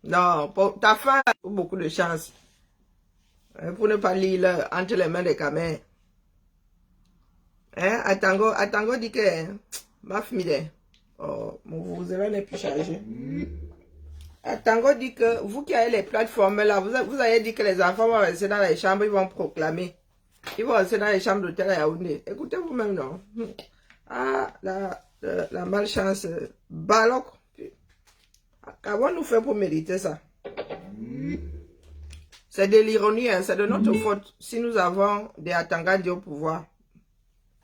Non, ta femme a beaucoup de chance. Pour ne pas lire entre les mains des camés. Hein, Atango dit que ma famille, oh, vous n'est plus chargé. Atango dit que vous qui avez les plateformes là, vous avez dit que les enfants vont rester dans les chambres, ils vont proclamer. Ils vont rester dans les chambres d'hôtel à Yaoundé. Écoutez vous-même, non? Ah, la malchance. Baloc. Qu'avons-nous fait pour mériter ça? C'est de l'ironie, hein, c'est de notre faute si nous avons des Atangandi au pouvoir.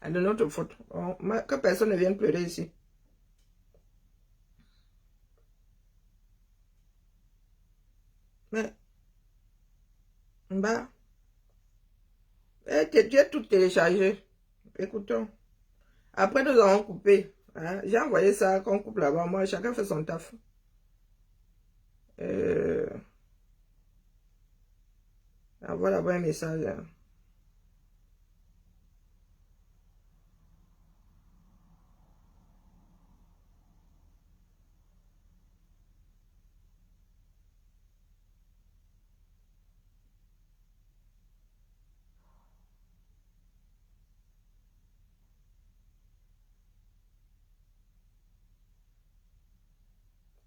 C'est de notre faute. Que personne ne vienne pleurer ici. Mais, bah, tu es tout téléchargé. Écoutons. Après, nous avons coupé. Hein. J'ai envoyé ça qu'on coupe là-bas. Moi, chacun fait son taf. Envoie là-bas un message. Hein.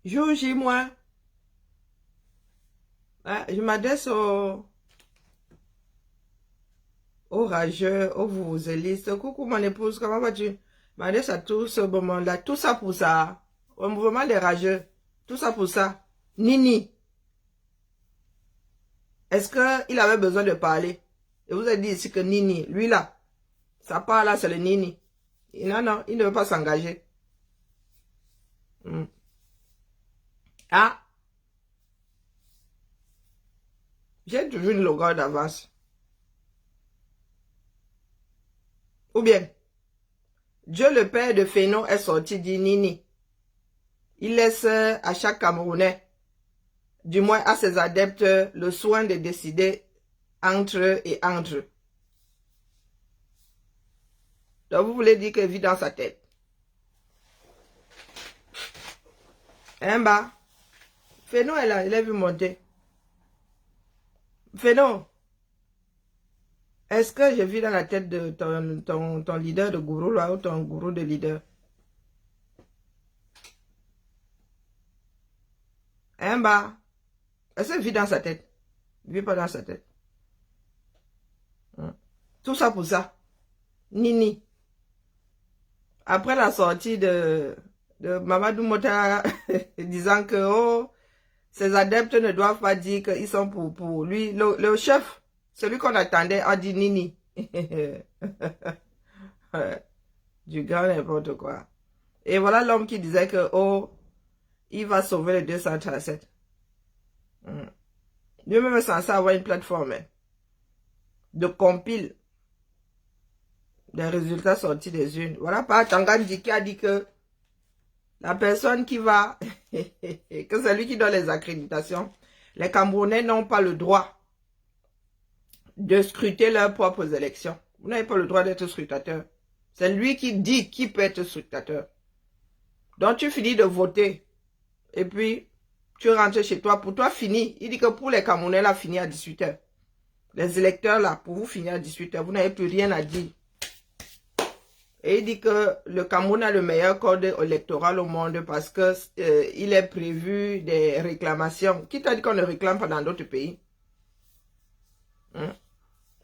Jour J, moi, hein, je m'adresse aux rageux, aux vuvuzelistes. Coucou mon épouse, comment vas-tu? Je m'adresse à tous ce moment-là. Tout ça pour ça. Au mouvement des rageux. Tout ça pour ça. Nini. Est-ce qu'il avait besoin de parler? Et vous avez dit ici que Nini, lui là, ça part là, c'est le Nini. Non, non, il ne veut pas s'engager. Ah, j'ai toujours une longueur d'avance. Ou bien, Dieu le Père de Fénon est sorti du Nini. Il laisse à chaque Camerounais, du moins à ses adeptes, le soin de décider entre eux et entre eux. Donc vous voulez dire qu'il vit dans sa tête. Hein, bah? Fénon est là, il est vu monter. Fénon, est-ce que je vis dans la tête de ton leader de gourou là, ou ton gourou de leader? Hein, bah? Est-ce qu'il vit dans sa tête? Il vit pas dans sa tête. Tout ça pour ça. Nini. Après la sortie de Mamadou Mota disant que oh, ses adeptes ne doivent pas dire qu'ils sont pour lui. Le chef, celui qu'on attendait, a dit Nini. Du grand n'importe quoi. Et voilà l'homme qui disait que oh, il va sauver le 237. Lui-même est censé avoir une plateforme de compile des résultats sortis des urnes. Voilà pas Tangandi qui a dit que la personne qui va, que c'est lui qui donne les accréditations, les Camerounais n'ont pas le droit de scruter leurs propres élections. Vous n'avez pas le droit d'être scrutateur. C'est lui qui dit qui peut être scrutateur. Donc tu finis de voter et puis tu rentres chez toi. Pour toi, fini. Il dit que pour les Camerounais, là, fini à 18h. Les électeurs, là, pour vous, finir à 18h. Vous n'avez plus rien à dire. Et il dit que le Cameroun a le meilleur code électoral au monde parce que il est prévu des réclamations. Qui t'a dit qu'on ne réclame pas dans d'autres pays?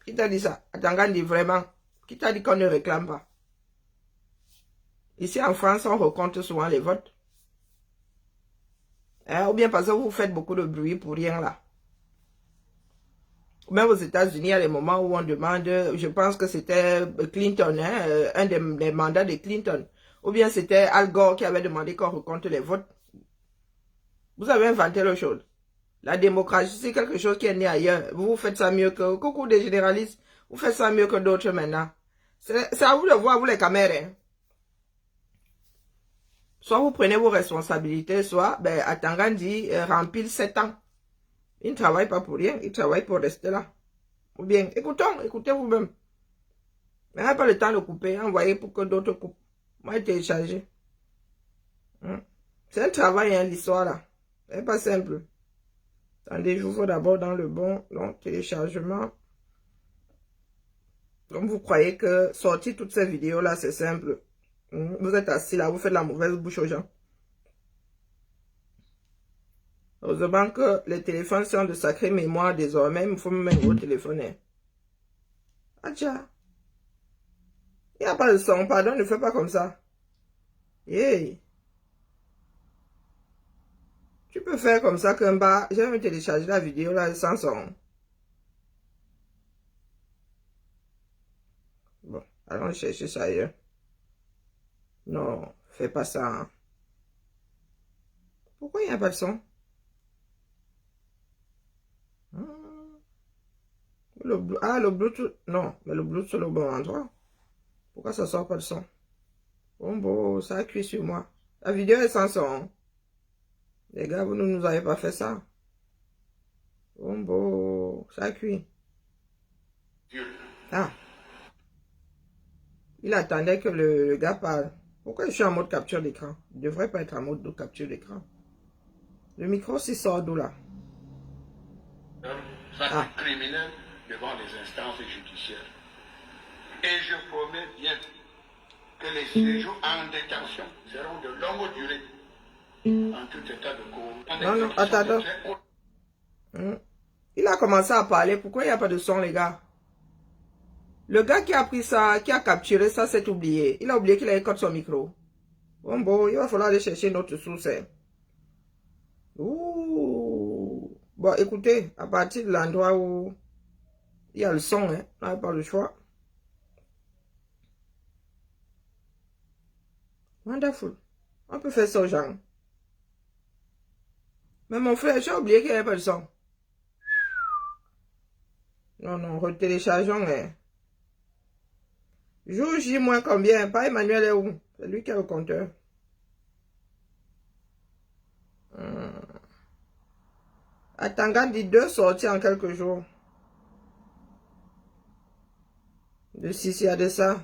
Qui t'a dit ça? Attends, dit vraiment. Qui t'a dit qu'on ne réclame pas? Ici en France, on recompte souvent les votes. Hein? Ou bien parce que vous faites beaucoup de bruit pour rien là. Même aux États-Unis, il y a des moments où on demande, je pense que c'était Clinton, hein, un des mandats de Clinton. Ou bien c'était Al Gore qui avait demandé qu'on recompte les votes. Vous avez inventé le chose. La démocratie, c'est quelque chose qui est né ailleurs. Vous faites ça mieux que... Coucou des généralistes, vous faites ça mieux que d'autres maintenant. C'est à vous de voir, vous les caméras. Hein. Soit vous prenez vos responsabilités, soit, ben, Atangandi remplit 7 ans. Il ne travaille pas pour rien, il travaille pour rester là. Ou bien, écoutez vous-même. Mais on n'a pas le temps de couper, envoyez pour que d'autres coupent. Moi, j'ai téléchargé. C'est un travail, hein, l'histoire là. C'est pas simple. Attendez, j'ouvre d'abord dans le bon téléchargement. Comme vous croyez que sortir toutes ces vidéos-là, c'est simple. Vous êtes assis là, vous faites la mauvaise bouche aux gens. Heureusement que les téléphones sont de sacrée mémoire désormais. Il faut me mettre au téléphone. Adja. Il n'y a pas de son. Pardon, ne fais pas comme ça. Hey. Tu peux faire comme ça qu'un bas. Je vais télécharger la vidéo là sans son. Bon, allons chercher ça ailleurs. Non, fais pas ça. Hein. Pourquoi il n'y a pas de son? Le Bluetooth. Non, mais le Bluetooth c'est le bon endroit. Pourquoi ça sort pas de son? Bon, ça a cuit sur moi. La vidéo est sans son. Les gars, vous ne nous avez pas fait ça. Bon, ça a cuit. Ah. Il attendait que le gars parle. Pourquoi je suis en mode capture d'écran? Je ne devrais pas être en mode de capture d'écran. Le micro, c'est sort d'où là? Ça c'est criminel devant les instances judiciaires. Et je promets bien que les séjours en détention seront de longue durée. En tout état de cause. Non, attends. Il a commencé à parler. Pourquoi il n'y a pas de son, les gars? Le gars qui a pris ça, qui a capturé ça, s'est oublié. Il a oublié qu'il avait code son micro. Bon, il va falloir aller chercher notre source. Ouh. Bon, écoutez, à partir de l'endroit où il y a le son, on n'a pas le choix. Wonderful. On peut faire ça aux gens. Mais mon frère, j'ai oublié qu'il n'y avait pas de son. Non, retéléchargeons. Jour J moins combien? Pas Emmanuel est où? C'est lui qui a le compteur. Attends, dit 2 sorties en quelques jours. De Sissi à de ça.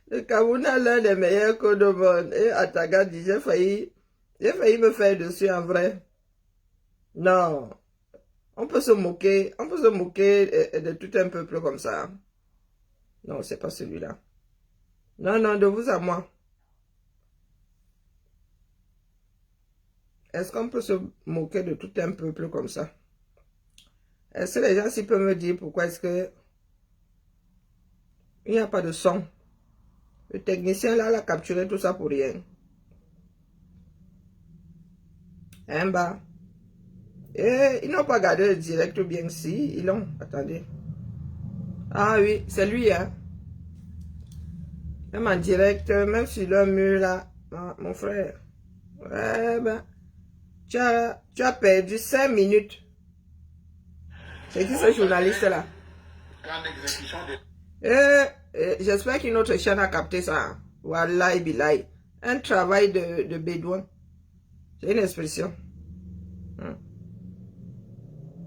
Le Cameroun a l'un des meilleurs codes au monde. Et Ataga dit, j'ai failli me faire dessus en vrai. Non. On peut se moquer de tout un peuple comme ça. Non, c'est pas celui-là. Non, de vous à moi. Est-ce qu'on peut se moquer de tout un peuple comme ça? Est-ce que les gens s'y peuvent me dire pourquoi est-ce que il n'y a pas de son? Le technicien là, il a capturé tout ça pour rien. Un bas. Et ils n'ont pas gardé le direct ou bien si. Ils l'ont. Attendez. Ah oui, c'est lui, hein. Même en direct, même sur le mur là. Ah, mon frère. Ouais, ben. Tu as perdu 5 minutes. C'est qui ce journaliste là? J'espère qu'une autre chaîne a capté ça. Wallahi billahi. Un travail de bédouin. C'est une expression.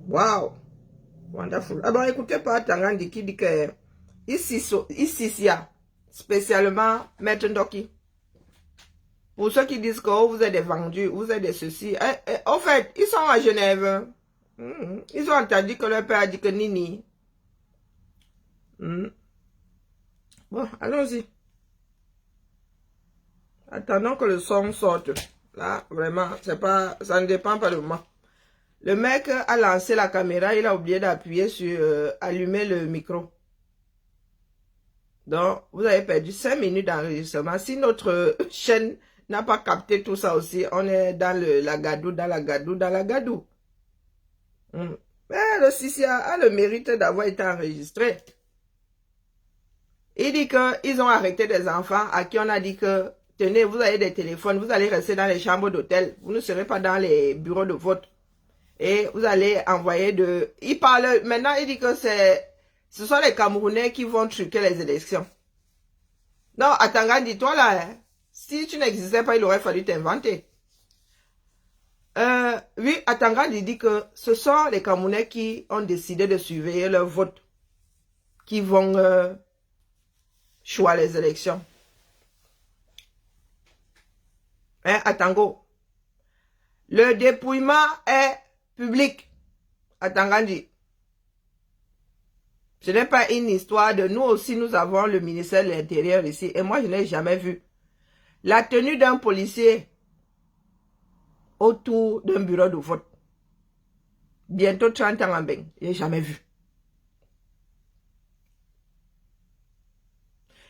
Wow. Wonderful. Ah bon, écoutez pas Tangandi qui dit que ici, spécialement Maître Ndoki. Pour ceux qui disent que oh, vous êtes des vendus, vous êtes des ceci. En fait, ils sont à Genève. Ils ont entendu que leur père a dit que Nini. Bon, allons-y. Attendons que le son sorte. Là, vraiment, c'est pas, ça ne dépend pas de moi. Le mec a lancé la caméra, il a oublié d'appuyer sur allumer le micro. Donc, vous avez perdu 5 minutes d'enregistrement. Si notre chaîne n'a pas capté tout ça aussi, on est dans la gadou. Mais le Sissi a le mérite d'avoir été enregistré. Il dit qu'ils ont arrêté des enfants à qui on a dit que, tenez, vous avez des téléphones, vous allez rester dans les chambres d'hôtel, vous ne serez pas dans les bureaux de vote. Et vous allez envoyer de... Il parle, maintenant il dit que ce sont les Camerounais qui vont truquer les élections. Non, Atanga, dis-toi là, hein, si tu n'existais pas, il aurait fallu t'inventer. Oui, Atangandi dit que ce sont les Camerounais qui ont décidé de surveiller leur vote, qui vont choisir les élections. Hein, Atango. Le dépouillement est public. Atangandi. Ce n'est pas une histoire de nous aussi, nous avons le ministère de l'Intérieur ici. Et moi, je n'ai jamais vu la tenue d'un policier autour d'un bureau de vote. Bientôt 30 ans en bain. Je n'ai jamais vu.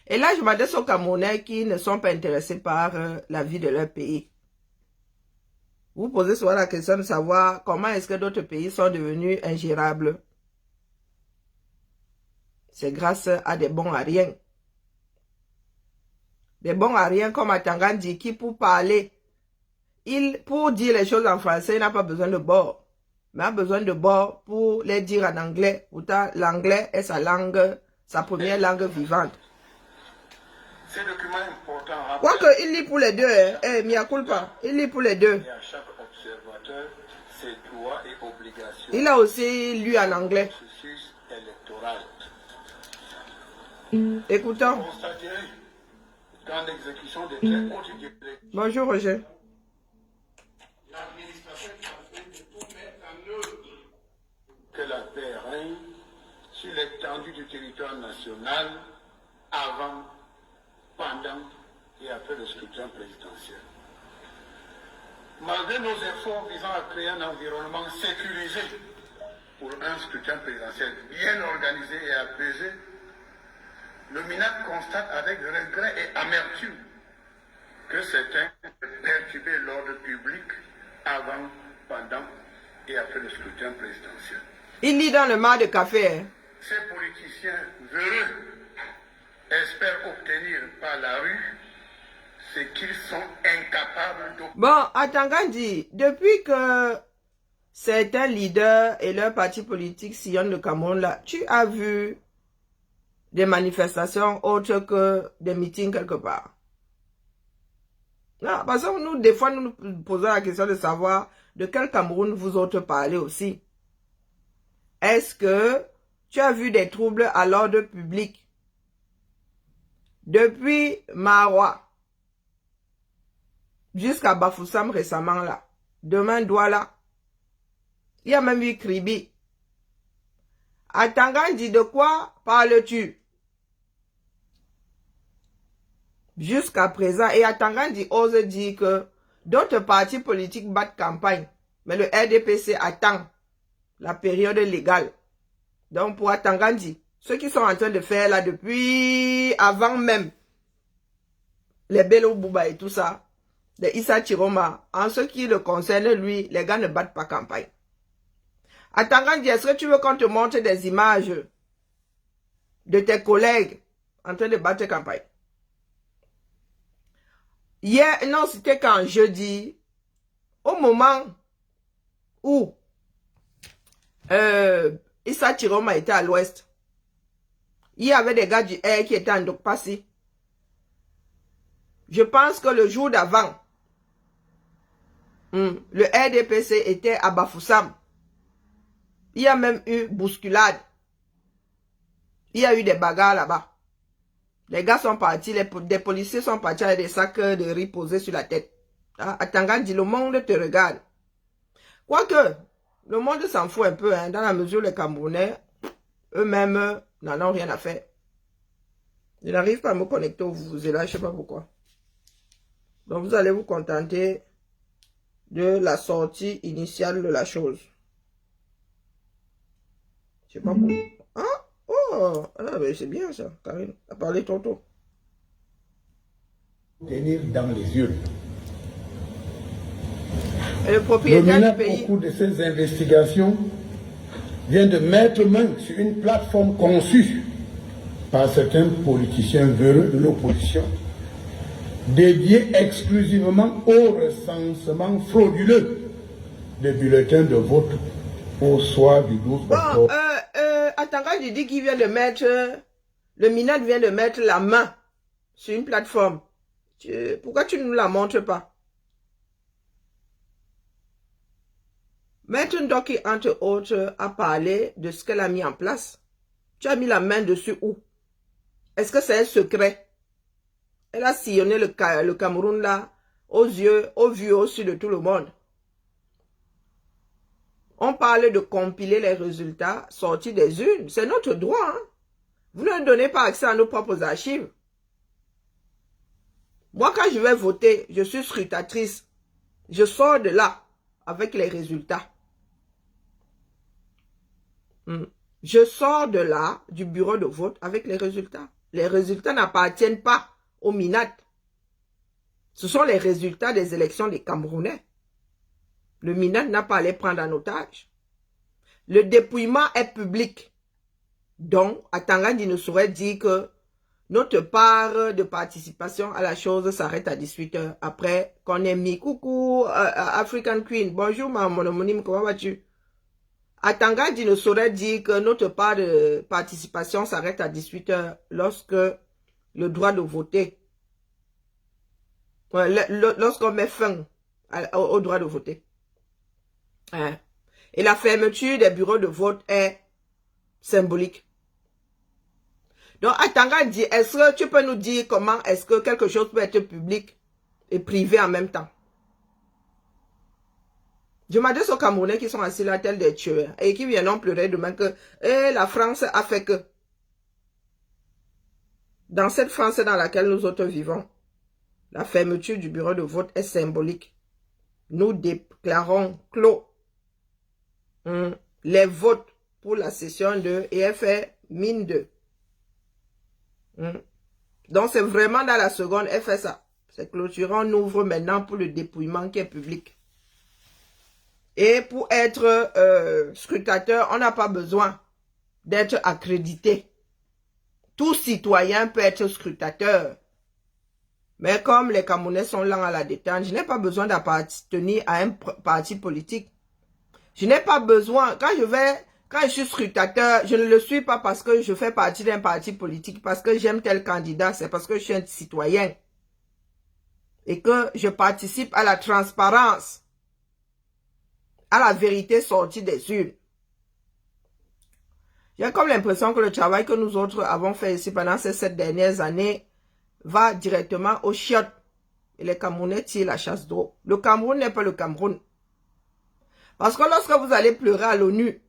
Et là, je m'adresse aux Camerounais qui ne sont pas intéressés par la vie de leur pays. Vous posez souvent la question de savoir comment est-ce que d'autres pays sont devenus ingérables. C'est grâce à des bons à rien. Des bons à rien comme Atangandi qui pour parler, pour dire les choses en français, il n'a pas besoin de bord. Mais a besoin de bord pour les dire en anglais. Pourtant, l'anglais est sa langue, sa première langue vivante. Ces documents importants Quoique, il lit pour les deux, hein. Mia culpa. Il lit pour les deux. et à chaque observateur ses droits et obligations. Il a aussi lu en anglais. Processus électoral. Écoutons. Constater qu'en exécution des très hautes directives, Bonjour, Roger. l'administration est en train de tout mettre en œuvre que la paix règne sur l'étendue du territoire national avant, pendant et après le scrutin présidentiel. Malgré nos efforts visant à créer un environnement sécurisé pour un scrutin présidentiel bien organisé et apaisé, le MINAC constate avec regret et amertume que certains perturbaient l'ordre public avant, pendant et après le scrutin présidentiel. Il lit dans le mar de café. Hein. Ces politiciens heureux espèrent obtenir par la rue ce qu'ils sont incapables d'obtenir. Bon, Atangandi, depuis que certains leaders et leurs partis politiques sillonnent le Cameroun, là, tu as vu des manifestations autres que des meetings quelque part? Non, parce que nous, des fois, nous nous posons la question de savoir de quel Cameroun vous autres parlez aussi. Est-ce que tu as vu des troubles à l'ordre public? Depuis Marois jusqu'à Bafoussam récemment là, demain Douala, il y a même eu Kribi. Atangandi, de quoi parles-tu? Jusqu'à présent, et Atangandi ose dire que d'autres partis politiques battent campagne, mais le RDPC attend la période légale. Donc pour Atangandi, ceux qui sont en train de faire là depuis avant même les Bello Bouba et tout ça, les Issa Chiroma, en ce qui le concerne lui, les gars ne battent pas campagne. Atangandi, est-ce que tu veux qu'on te montre des images de tes collègues en train de battre campagne? Hier, non, c'était quand jeudi, au moment où Issa Chiroma était à l'ouest, il y avait des gars du R qui étaient en Dokpassi. Je pense que le jour d'avant, le RDPC était à Bafoussam. Il y a même eu bousculade. Il y a eu des bagarres là-bas. Les gars sont partis, des policiers sont partis avec des sacs de riz posés sur la tête. Atangandi, le monde te regarde. Quoique, le monde s'en fout un peu, hein, dans la mesure où les Camerounais, eux-mêmes, n'en ont rien à faire. Je n'arrive pas à me connecter au vous et là, je ne sais pas pourquoi. Donc, vous allez vous contenter de la sortie initiale de la chose. Je sais pas pourquoi. Ah, oh, mais c'est bien ça, Karine. A parlé tantôt. Tenir dans les yeux. Et le propriétaire du Le pays. au cours de ces investigations, vient de mettre main sur une plateforme conçue par certains politiciens véreux de l'opposition, dédiée exclusivement au recensement frauduleux des bulletins de vote au soir du 12 octobre. Atangandi dit qu'il vient de mettre, le MINAC vient de mettre la main sur une plateforme. Pourquoi tu ne nous la montres pas? Maître Ndoki, entre autres, a parlé de ce qu'elle a mis en place. Tu as mis la main dessus où? Est-ce que c'est un secret? Elle a sillonné le Cameroun là, aux yeux, au vu, au su de tout le monde. On parle de compiler les résultats sortis des urnes. C'est notre droit. Hein? Vous ne donnez pas accès à nos propres archives. Moi, quand je vais voter, je suis scrutatrice. Je sors de là avec les résultats. Je sors de là, du bureau de vote, avec les résultats. Les résultats n'appartiennent pas au MINAT. Ce sont les résultats des élections des Camerounais. Le MINAT n'a pas à les prendre en otage. Le dépouillement est public. Donc, Atangandi ne saurait dire que notre part de participation à la chose s'arrête à 18 h après qu'on ait mis coucou African Queen. Bonjour mon homonyme, comment vas-tu? Atangandi ne saurait dire que notre part de participation s'arrête à 18 h lorsque le droit de voter, lorsqu'on met fin au droit de voter. Hein? Et la fermeture des bureaux de vote est symbolique. Donc, Atangandi, est-ce que tu peux nous dire comment est-ce que quelque chose peut être public et privé en même temps? Je m'adresse aux Camerounais qui sont assis là, tels des tueurs, et qui viendront pleurer demain que la France a fait que. Dans cette France dans laquelle nous autres vivons, la fermeture du bureau de vote est symbolique. Nous déclarons clos les votes pour la session 2 et elle fait mine 2. Donc c'est vraiment dans la seconde, elle fait ça. C'est clôturé, on ouvre maintenant pour le dépouillement qui est public. Et pour être scrutateur, on n'a pas besoin d'être accrédité. Tout citoyen peut être scrutateur. Mais comme les Camerounais sont lents à la détente, je n'ai pas besoin d'appartenir à un parti politique. Je n'ai pas besoin, quand je suis scrutateur, je ne le suis pas parce que je fais partie d'un parti politique, parce que j'aime tel candidat, c'est parce que je suis un citoyen. Et que je participe à la transparence, à la vérité sortie des urnes. J'ai comme l'impression que le travail que nous autres avons fait ici pendant ces 7 dernières années va directement aux chiottes. Et les Camerounais tirent la chasse d'eau. Le Cameroun n'est pas le Cameroun. Parce que lorsque vous allez pleurer à l'ONU,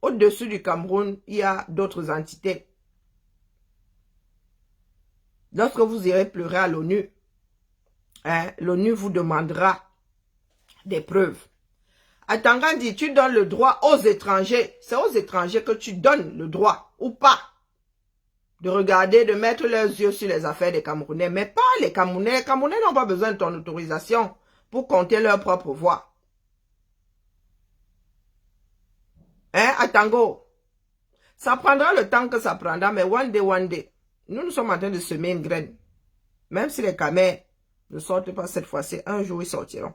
au-dessus du Cameroun, il y a d'autres entités. Lorsque vous irez pleurer à l'ONU, l'ONU vous demandera des preuves. Atangandi, tu donnes le droit aux étrangers. C'est aux étrangers que tu donnes le droit, ou pas, de regarder, de mettre leurs yeux sur les affaires des Camerounais. Mais pas les Camerounais. Les Camerounais n'ont pas besoin de ton autorisation pour compter leur propre voix. Atango, ça prendra le temps que ça prendra, mais one day, nous sommes en train de semer une graine. Même si les Camers ne sortent pas cette fois-ci, un jour ils sortiront.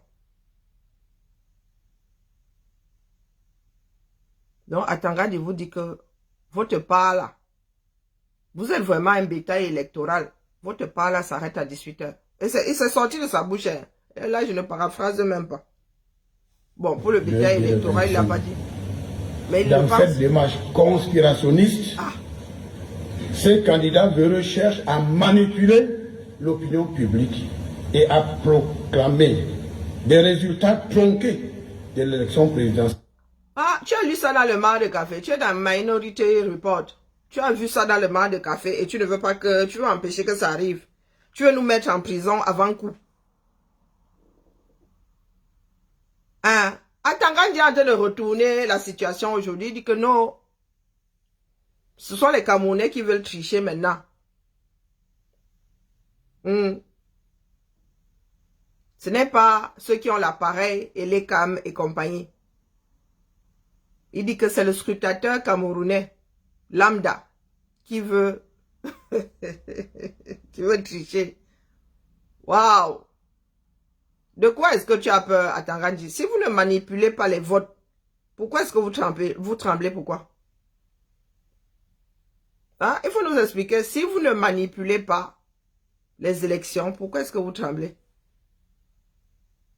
Donc, Atangandi vous dit que votre part là, vous êtes vraiment un bétail électoral. Votre part là s'arrête à 18 h. Et il s'est sorti de sa bouche. Hein. Et là, je ne paraphrase même pas. Bon, pour le bétail électoral, il l'a pas dit. Mais il dans cette démarche conspirationniste, ces candidats véreux cherchent à manipuler l'opinion publique et à proclamer des résultats tronqués de l'élection présidentielle. Ah, tu as lu ça dans le Mar de Café. Tu es dans Minority Report. Tu as vu ça dans le Mar de Café et tu ne veux pas que... Tu veux empêcher que ça arrive. Tu veux nous mettre en prison avant coup. Hein? Atangandi est en train de retourner la situation aujourd'hui. Il dit que non. Ce sont les Camerounais qui veulent tricher maintenant. Ce n'est pas ceux qui ont l'appareil et les cams et compagnie. Il dit que c'est le scrutateur camerounais, lambda, qui veut, qui veut tricher. Waouh! De quoi est-ce que tu as peur, Atangandi? Si vous ne manipulez pas les votes, pourquoi est-ce que vous tremblez? Vous tremblez pourquoi? Hein? Il faut nous expliquer. Si vous ne manipulez pas les élections, pourquoi est-ce que vous tremblez?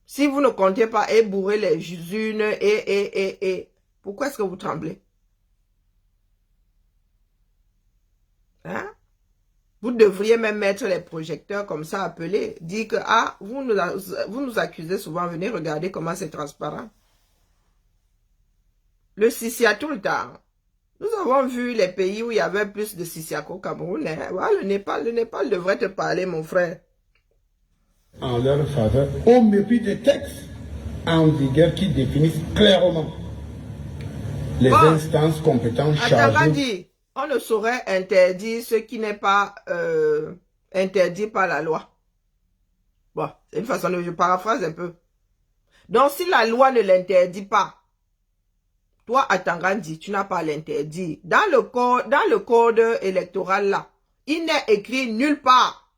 Si vous ne comptez pas bourrer les unes pourquoi est-ce que vous tremblez? Hein? Vous devriez même mettre les projecteurs comme ça appelés, dire que ah, vous nous accusez souvent, venez regarder comment c'est transparent. Le Sisiato, tout le temps. Nous avons vu les pays où il y avait plus de Sisiako au Cameroun. Hein? Voilà, le Népal devrait te parler, mon frère. En leur faveur, au mépris des textes en vigueur qui définissent clairement les instances compétentes chargées. On ne saurait interdire ce qui n'est pas interdit par la loi. Bon, c'est une façon de... Je paraphrase un peu. Donc, si la loi ne l'interdit pas, toi, Atangandi, tu n'as pas à l'interdire. Dans le code électoral, là, il n'est écrit nulle part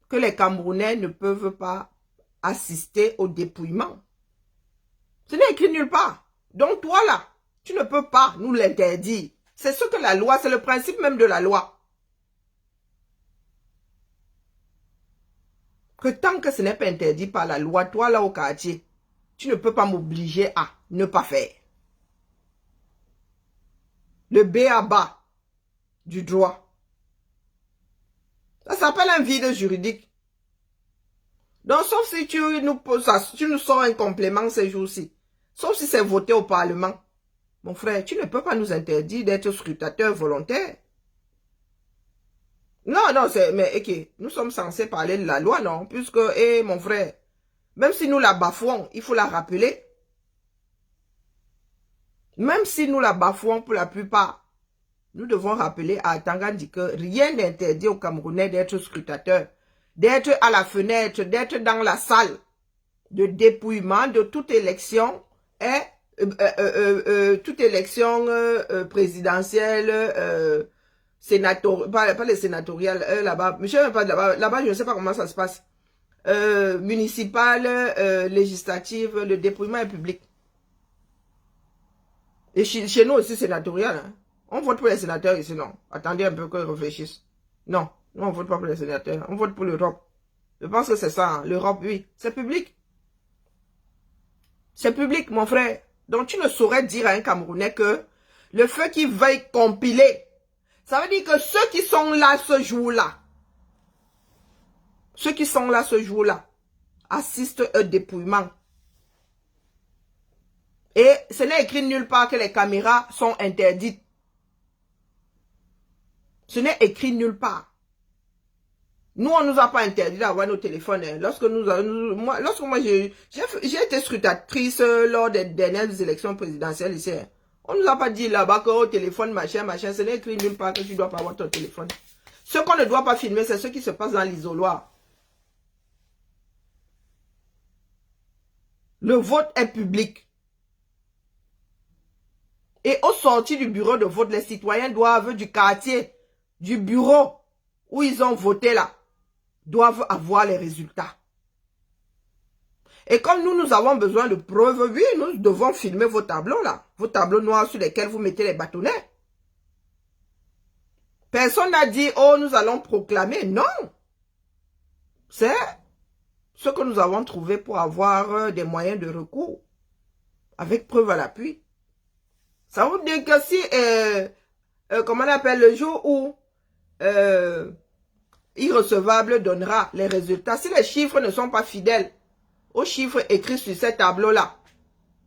que les Camerounais ne peuvent pas assister au dépouillement. Ce n'est écrit nulle part. Donc, toi, là, tu ne peux pas nous l'interdire. C'est ce que la loi, c'est le principe même de la loi. Que tant que ce n'est pas interdit par la loi, toi, là, au quartier, tu ne peux pas m'obliger à ne pas faire. Le b.a.-ba du droit. Ça s'appelle un vide juridique. Donc, sauf si tu nous sors un complément ces jours-ci. Sauf si c'est voté au Parlement. Mon frère, tu ne peux pas nous interdire d'être scrutateur volontaire. Non, mais ok, nous sommes censés parler de la loi, non? Puisque, mon frère, même si nous la bafouons, il faut la rappeler. Même si nous la bafouons pour la plupart, nous devons rappeler à Tangandi que rien n'interdit aux Camerounais d'être scrutateur, d'être à la fenêtre, d'être dans la salle de dépouillement de toute élection présidentielle, sénatoriale, pas les sénatoriales, là-bas, je ne sais même pas là-bas, je ne sais pas comment ça se passe, municipale, législative, le dépouillement est public. Et chez nous aussi, sénatorial. Hein. On vote pour les sénateurs ici, non. Attendez un peu qu'ils réfléchissent. Non, nous on vote pas pour les sénateurs. On vote pour l'Europe. Je pense que c'est ça. Hein. L'Europe, oui. C'est public. C'est public, mon frère. Donc tu ne saurais dire à un Camerounais que le feu qui veuille compiler, ça veut dire que ceux qui sont là ce jour-là, assistent au dépouillement. Et ce n'est écrit nulle part que les caméras sont interdites. Ce n'est écrit nulle part. Nous, on ne nous a pas interdit d'avoir nos téléphones. Hein. Lorsque moi j'ai été scrutatrice lors des dernières élections présidentielles ici, hein. On ne nous a pas dit là-bas que au téléphone, machin, ce n'est écrit nulle part que tu ne dois pas avoir ton téléphone. Ce qu'on ne doit pas filmer, c'est ce qui se passe dans l'isoloir. Le vote est public. Et au sorti du bureau de vote, les citoyens doivent du quartier, du bureau où ils ont voté là, doivent avoir les résultats. Et comme nous avons besoin de preuves, oui, nous devons filmer vos tableaux là, vos tableaux noirs sur lesquels vous mettez les bâtonnets. Personne n'a dit, oh, nous allons proclamer. Non. C'est ce que nous avons trouvé pour avoir des moyens de recours, avec preuve à l'appui. Ça vous dit que si, comment on appelle, le jour où Irrecevable donnera les résultats, si les chiffres ne sont pas fidèles aux chiffres écrits sur ces tableaux-là,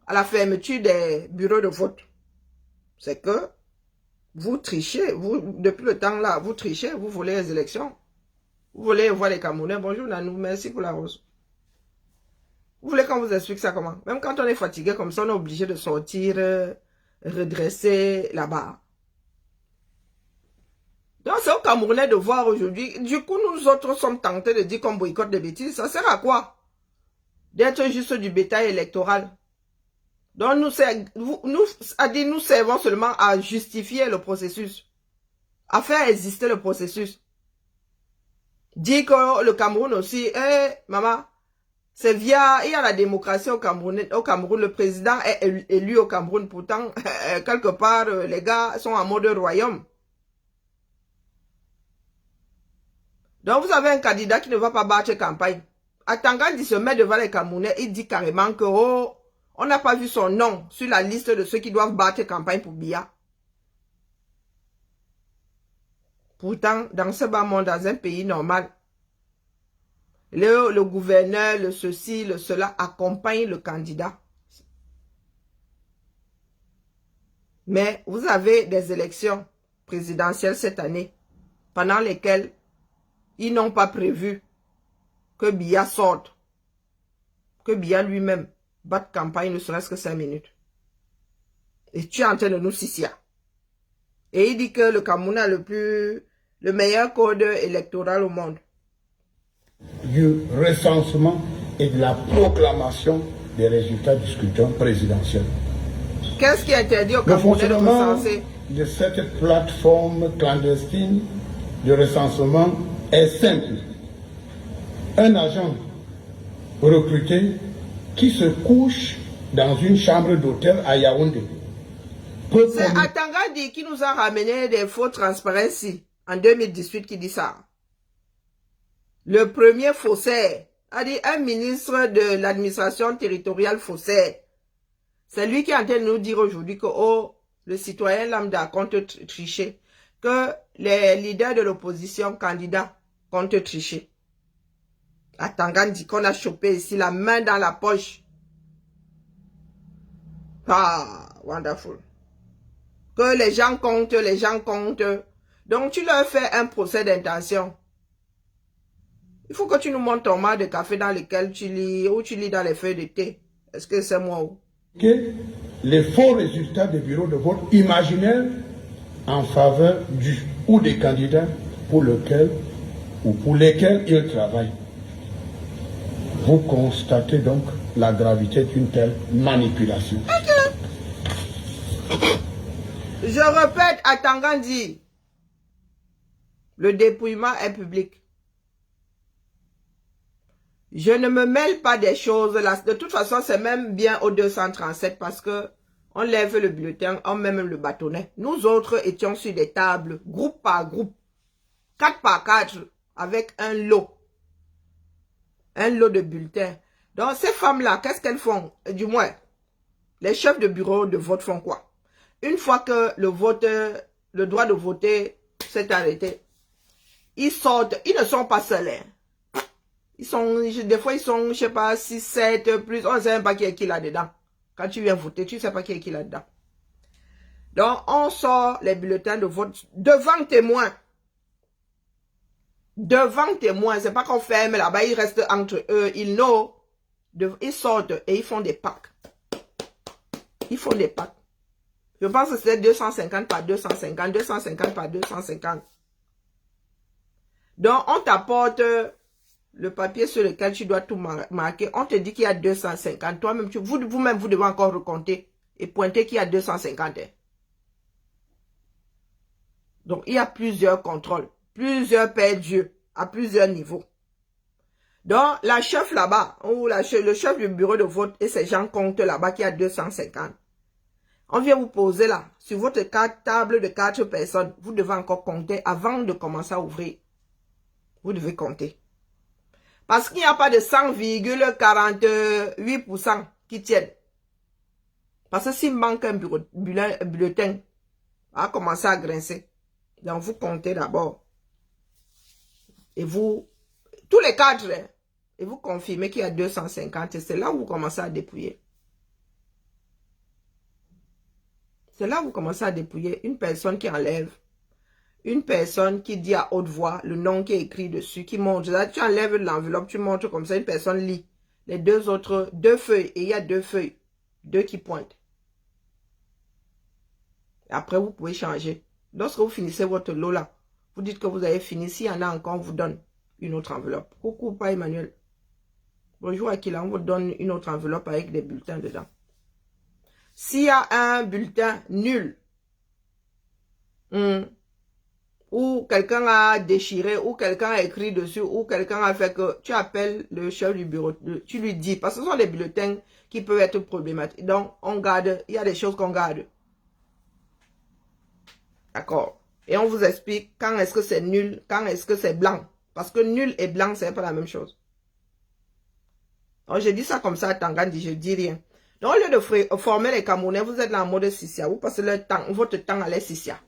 à la fermeture des bureaux de vote, c'est que vous trichez, vous, depuis le temps là, vous trichez, vous volez les élections. Vous voulez voir les Camerounais, bonjour Nanou, merci pour la rose. Vous voulez qu'on vous explique ça comment? Même quand on est fatigué comme ça, on est obligé de sortir, redresser la barre. Donc c'est aux Camerounais de voir aujourd'hui. Du coup, nous autres sommes tentés de dire qu'on boycotte des bêtises. Ça sert à quoi? D'être juste du bétail électoral. Donc nous servons seulement à justifier le processus. À faire exister le processus. Dire que le Cameroun aussi, maman, c'est il y a la démocratie au Cameroun, le président est élu au Cameroun, pourtant, quelque part, les gars sont en mode royaume. Donc, vous avez un candidat qui ne va pas battre campagne. Atangandi se met devant les Camerounais, il dit carrément que oh, on n'a pas vu son nom sur la liste de ceux qui doivent battre campagne pour Biya. Pourtant, dans ce bas monde, dans un pays normal, le gouverneur, le ceci, le cela accompagne le candidat. Mais vous avez des élections présidentielles cette année, pendant lesquelles ils n'ont pas prévu que Biya sorte, que Biya lui-même batte campagne ne serait-ce que 5 minutes. Et tu es en train de nous sissier. Et il dit que le Cameroun a le meilleur code électoral au monde. Du recensement et de la proclamation des résultats du scrutin présidentiel. Qu'est-ce qui interdit au Le Camerounais de fonctionnement recenser? de cette plateforme clandestine de recensement est simple. Un agent recruté qui se couche dans une chambre d'hôtel à Yaoundé. C'est Atangandi qui nous a ramené des faux transparences en 2018 qui dit ça. Le premier faussaire a dit un ministre de l'administration territoriale faussaire. C'est lui qui est en train de nous dire aujourd'hui que oh, le citoyen lambda compte tricher, que les leaders de l'opposition candidats comptent tricher. Atangandi qu'on a chopé ici la main dans la poche. Ah, wonderful. Que les gens comptent, les gens comptent. Donc tu leur fais un procès d'intention. Il faut que tu nous montres ton mar de café dans lequel tu lis, ou tu lis dans les feuilles de thé. Est-ce que c'est moi ou? Que les faux résultats des bureaux de vote imaginaires en faveur du ou des candidats pour lequel ou pour lesquels ils travaillent. Vous constatez donc la gravité d'une telle manipulation. Je répète, Atangandi, le dépouillement est public. Je ne me mêle pas des choses là. De toute façon, c'est même bien au 237 parce que on lève le bulletin, on met même le bâtonnet. Nous autres étions sur des tables, groupe par groupe, 4 par 4, avec un lot de bulletins. Donc ces femmes-là, qu'est-ce qu'elles font? Du moins, les chefs de bureau de vote font quoi? Une fois que le droit de voter s'est arrêté, ils sortent, ils ne sont pas seuls. Ils sont, des fois ils sont, je sais pas, 6, 7, plus, on ne sait même pas qui est qui là-dedans. Quand tu viens voter, tu ne sais pas qui est qui là-dedans. Donc, on sort les bulletins de vote devant témoins. Devant témoins, c'est pas qu'on ferme là-bas, ils restent entre eux, ils know. Ils sortent et ils font des packs. Ils font des packs. Je pense que c'est 250 par 250, 250 par 250. Donc, on t'apporte le papier sur lequel tu dois tout marquer. On te dit qu'il y a 250. Toi-même, vous-même, vous devez encore recompter et pointer qu'il y a 250. Donc, il y a plusieurs contrôles, plusieurs paires d'yeux à plusieurs niveaux. Donc, la chef là-bas, ou le chef du bureau de vote et ces gens comptent là-bas qu'il y a 250. On vient vous poser là, sur votre table de 4 personnes, vous devez encore compter avant de commencer à ouvrir. Vous devez compter. Parce qu'il n'y a pas de 100,48% qui tiennent. Parce que s'il manque un bulletin, on va commencer à grincer. Donc vous comptez d'abord. Et vous, tous les 4, et vous confirmez qu'il y a 250. Et c'est là où vous commencez à dépouiller. C'est là où vous commencez à dépouiller une personne qui enlève. Une personne qui dit à haute voix le nom qui est écrit dessus, qui montre. Là, tu enlèves l'enveloppe, tu montres comme ça, une personne lit. Les deux autres, 2 feuilles, et il y a 2 feuilles. 2 qui pointent. Et après, vous pouvez changer. Lorsque vous finissez votre lot là, vous dites que vous avez fini. S'il y en a encore, on vous donne une autre enveloppe. Coucou, pas Emmanuel. Bonjour Akila, on vous donne une autre enveloppe avec des bulletins dedans. S'il y a un bulletin nul, ou quelqu'un a déchiré, ou quelqu'un a écrit dessus, ou quelqu'un a fait que tu appelles le chef du bureau, tu lui dis, parce que ce sont des bulletins qui peuvent être problématiques. Donc, on garde, il y a des choses qu'on garde. D'accord. Et on vous explique quand est-ce que c'est nul, quand est-ce que c'est blanc. Parce que nul et blanc, c'est pas la même chose. Donc, je dis ça comme ça à Tangandi, je dis rien. Donc, au lieu de former les Camerounais, vous êtes là en mode Sissia. Vous passez votre temps à les Sissia.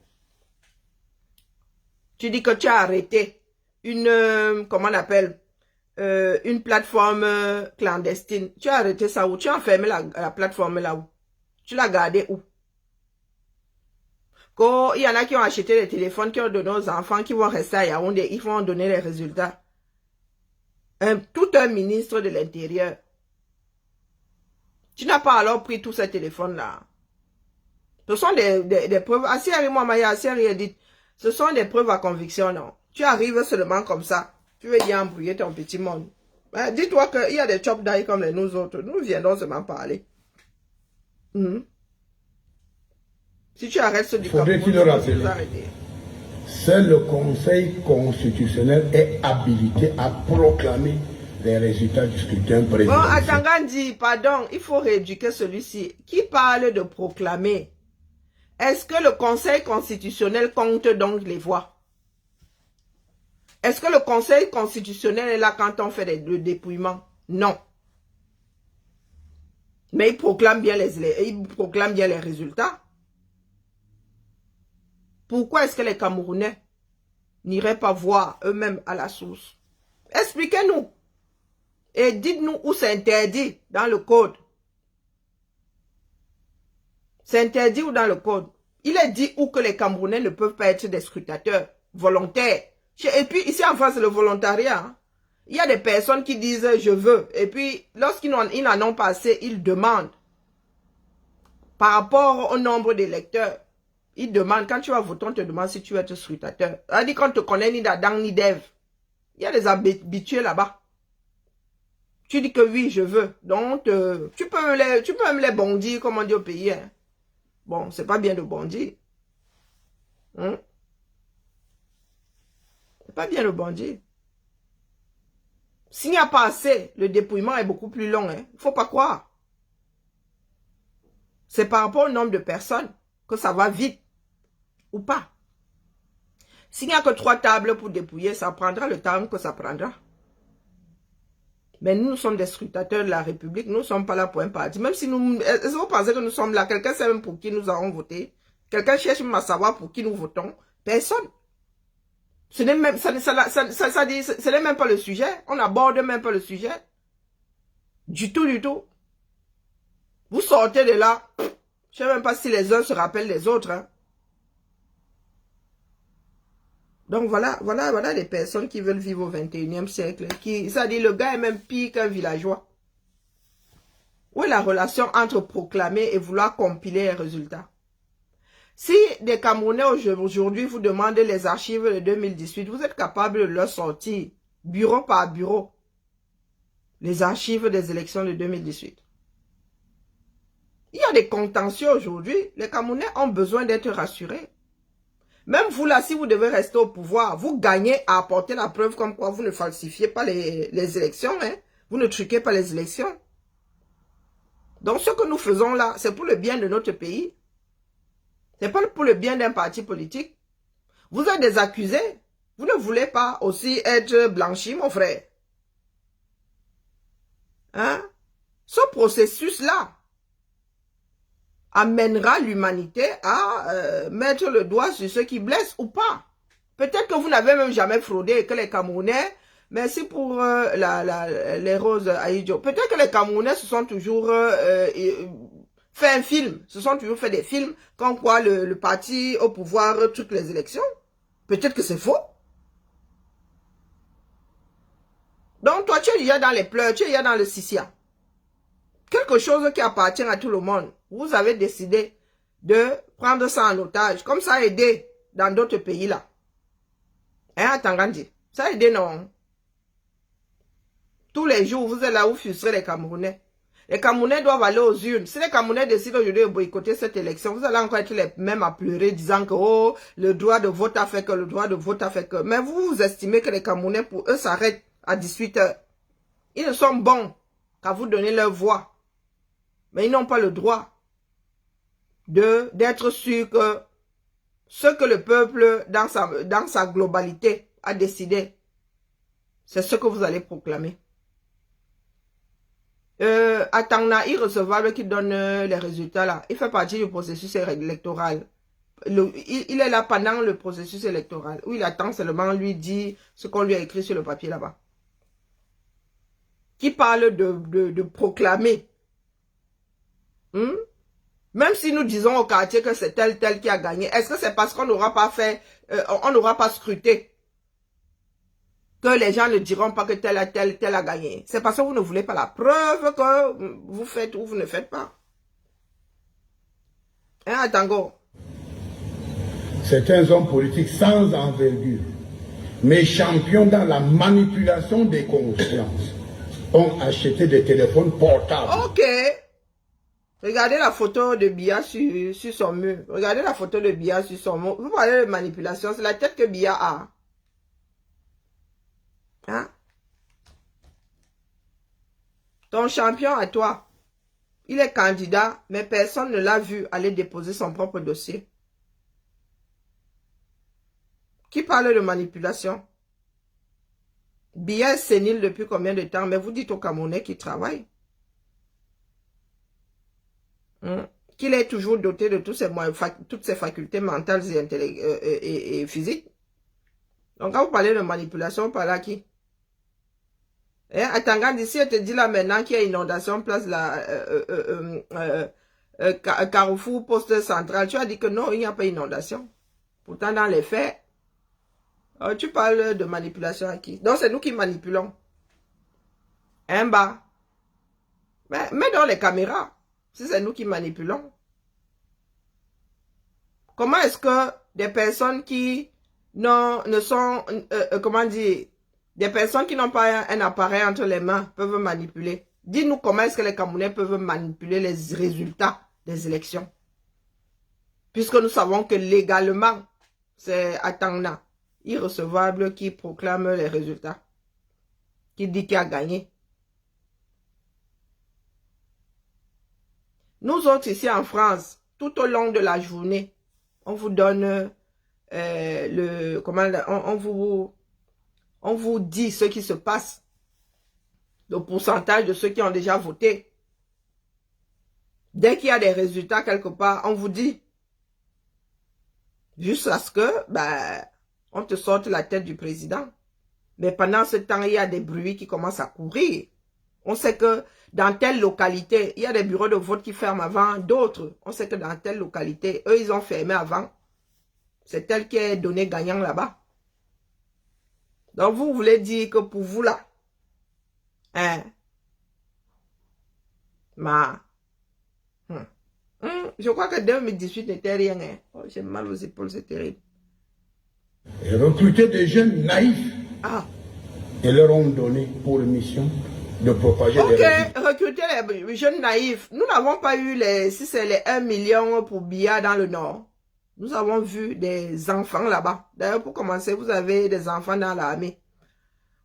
Tu dis que tu as arrêté une, comment on appelle, une plateforme clandestine. Tu as arrêté ça où? Tu as enfermé la plateforme là où? Tu l'as gardée où? Quand il y en a qui ont acheté les téléphones, qui ont donné aux enfants, qui vont rester à Yaoundé, ils vont donner les résultats. Tout un ministre de l'Intérieur. Tu n'as pas alors pris tous ces téléphones-là. Ce sont des preuves. Assiri moi, Maya, Assiri dit, ce sont des preuves à conviction, non? Tu arrives seulement comme ça. Tu veux bien embrouiller ton petit monde. Dis-toi qu'il y a des chop d'ail comme les nous autres. Nous viendrons seulement parler. Si tu arrêtes ce discours, faudrait-il le rappeler? Seul le Conseil constitutionnel est habilité à proclamer les résultats du scrutin présidentiel. Bon, Atangandi, pardon, il faut rééduquer celui-ci. Qui parle de proclamer? Est-ce que le Conseil constitutionnel compte donc les voix? Est-ce que le Conseil constitutionnel est là quand on fait le dépouillement? Non. Mais il proclame bien les résultats. Pourquoi est-ce que les Camerounais n'iraient pas voir eux-mêmes à la source? Expliquez-nous. Et dites-nous où c'est interdit dans le code. C'est interdit ou dans le code? Il est dit où que les Camerounais ne peuvent pas être des scrutateurs volontaires. Et puis ici en France, le volontariat. Hein. Il y a des personnes qui disent je veux. Et puis lorsqu'ils n'en ont pas assez, ils demandent. Par rapport au nombre d'électeurs. Ils demandent, quand tu vas voter, on te demande si tu veux être scrutateur. On dit qu'on te connaît ni d'Adam ni d'Ève. Il y a des habitués là-bas. Tu dis que oui, je veux. Donc, tu peux même les bondir, comme on dit au pays. Hein. Bon, c'est pas bien de bondir. Hein? C'est pas bien de bondir. S'il n'y a pas assez, le dépouillement est beaucoup plus long. Hein. Faut pas croire. C'est par rapport au nombre de personnes que ça va vite. Ou pas. S'il n'y a que 3 tables pour dépouiller, ça prendra le temps que ça prendra. Mais nous sommes des scrutateurs de la République. Nous ne sommes pas là pour un parti. Même si nous... Est-ce que vous pensez que nous sommes là? Quelqu'un sait même pour qui nous avons voté? Quelqu'un cherche même à savoir pour qui nous votons? Personne. Ce n'est même, ce n'est même pas le sujet. On n'aborde même pas le sujet. Du tout, du tout. Vous sortez de là. Je ne sais même pas si les uns se rappellent des autres. Hein. Donc voilà des personnes qui veulent vivre au 21e siècle. C'est-à-dire le gars est même pire qu'un villageois. Où est la relation entre proclamer et vouloir compiler les résultats? Si des Camerounais aujourd'hui vous demandent les archives de 2018, vous êtes capable de leur sortir, bureau par bureau, les archives des élections de 2018. Il y a des contentieux aujourd'hui. Les Camerounais ont besoin d'être rassurés. Même vous là, si vous devez rester au pouvoir, vous gagnez à apporter la preuve comme quoi vous ne falsifiez pas les élections. Hein? Vous ne truquez pas les élections. Donc ce que nous faisons là, c'est pour le bien de notre pays. C'est pas pour le bien d'un parti politique. Vous êtes des accusés. Vous ne voulez pas aussi être blanchis, mon frère. Hein? Ce processus-là amènera l'humanité à mettre le doigt sur ceux qui blessent ou pas. Peut-être que vous n'avez même jamais fraudé et que les Camerounais, merci pour les roses Aïdjo, peut-être que les Camerounais se sont toujours fait un film, se sont toujours fait des films comme quoi le parti au pouvoir truque les élections. Peut-être que c'est faux. Donc toi, tu es déjà dans les pleurs, tu es déjà dans le sissia. Quelque chose qui appartient à tout le monde. Vous avez décidé de prendre ça en otage. Comme ça a aidé dans d'autres pays là. Hein, Tangandi? Ça a aidé, non? Tous les jours, vous êtes là où frustrez les Camerounais. Les Camerounais doivent aller aux urnes. Si les Camerounais décident aujourd'hui de boycotter cette élection, vous allez encore être les mêmes à pleurer, disant que oh, le droit de vote a fait que, le droit de vote a fait que. Mais vous estimez que les Camerounais, pour eux, s'arrêtent à 18 h. Ils ne sont bons qu'à vous donner leur voix. Mais ils n'ont pas le droit d'être sûrs que ce que le peuple, dans sa globalité, a décidé, c'est ce que vous allez proclamer. Atangna, irrecevable qui donne les résultats là. Il fait partie du processus électoral. Il est là pendant le processus électoral, où il attend seulement lui dire ce qu'on lui a écrit sur le papier là-bas. Qui parle de proclamer. Même si nous disons au quartier que c'est tel qui a gagné, est-ce que c'est parce qu'on n'aura pas fait, on n'aura pas scruté que les gens ne diront pas que tel a gagné? C'est parce que vous ne voulez pas la preuve que vous faites ou vous ne faites pas. Hein, Tango? Certains hommes politiques sans envergure, mais champions dans la manipulation des consciences, ont acheté des téléphones portables. Ok. Regardez la photo de Biya sur son mur. Regardez la photo de Biya sur son mur. Vous parlez de manipulation, c'est la tête que Biya a. Hein? Ton champion à toi, il est candidat, mais personne ne l'a vu aller déposer son propre dossier. Qui parle de manipulation? Biya est sénile depuis combien de temps? Mais vous dites aux Camerounais qui travaillent qu'il est toujours doté de toutes ses facultés mentales et physiques. Donc quand vous parlez de manipulation, vous parlez à qui? Attends, d'ici, elle te dit là maintenant qu'il y a inondation, place la Carrefour, poste central. Tu as dit que non, il n'y a pas inondation. Pourtant, dans les faits, tu parles de manipulation à qui? Donc, c'est nous qui manipulons. Un bas. Mais dans les caméras, si c'est nous qui manipulons. Comment est-ce que des personnes qui ne sont, comment dire, des personnes qui n'ont pas un appareil entre les mains peuvent manipuler? Dis-nous comment est-ce que les Camerounais peuvent manipuler les résultats des élections? Puisque nous savons que légalement, c'est Atangna, irrecevable, qui proclame les résultats. Qui dit qu'il a gagné. Nous autres ici en France, tout au long de la journée, on vous donne on vous dit ce qui se passe, le pourcentage de ceux qui ont déjà voté. Dès qu'il y a des résultats quelque part, on vous dit, jusqu'à ce que, on te sorte la tête du président. Mais pendant ce temps, il y a des bruits qui commencent à courir. On sait que dans telle localité, il y a des bureaux de vote qui ferment avant d'autres. On sait que dans telle localité, eux, ils ont fermé avant. C'est tel qui est donné gagnant là-bas. Donc, vous voulez dire que pour vous, là, je crois que 2018 n'était rien. Oh, j'ai mal aux épaules, c'est terrible. Et recruter des jeunes naïfs. Et leur ont donné pour mission de propager des résultats. Ok, recruter les jeunes naïfs. Nous n'avons pas eu si c'est les 1 million pour Biya dans le Nord. Nous avons vu des enfants là-bas. D'ailleurs, pour commencer, vous avez des enfants dans l'armée.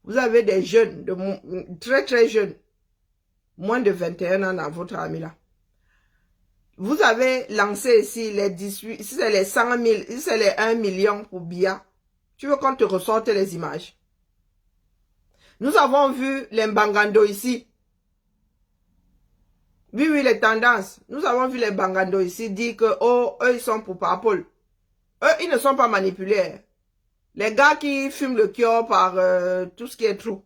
Vous avez des jeunes, très très jeunes, moins de 21 ans dans votre armée là. Vous avez lancé ici les 18, si c'est les 100 000, si c'est les 1 million pour Biya. Tu veux qu'on te ressorte les images? Nous avons vu les Mbangando ici. Oui, les tendances. Nous avons vu les Mbangando ici dire que, oh, eux, ils sont pour Papol. Eux, ils ne sont pas manipulés. Les gars qui fument le cœur par tout ce qui est trou.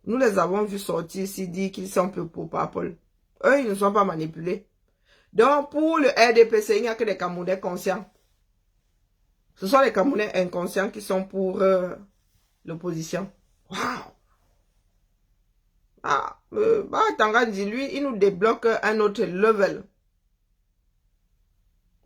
Nous les avons vus sortir ici dire qu'ils sont pour Papol. Eux, ils ne sont pas manipulés. Donc, pour le RDPC, il n'y a que des Camerounais conscients. Ce sont les Camerounais inconscients qui sont pour l'opposition. Waouh! Tangandji, lui, il nous débloque un autre level.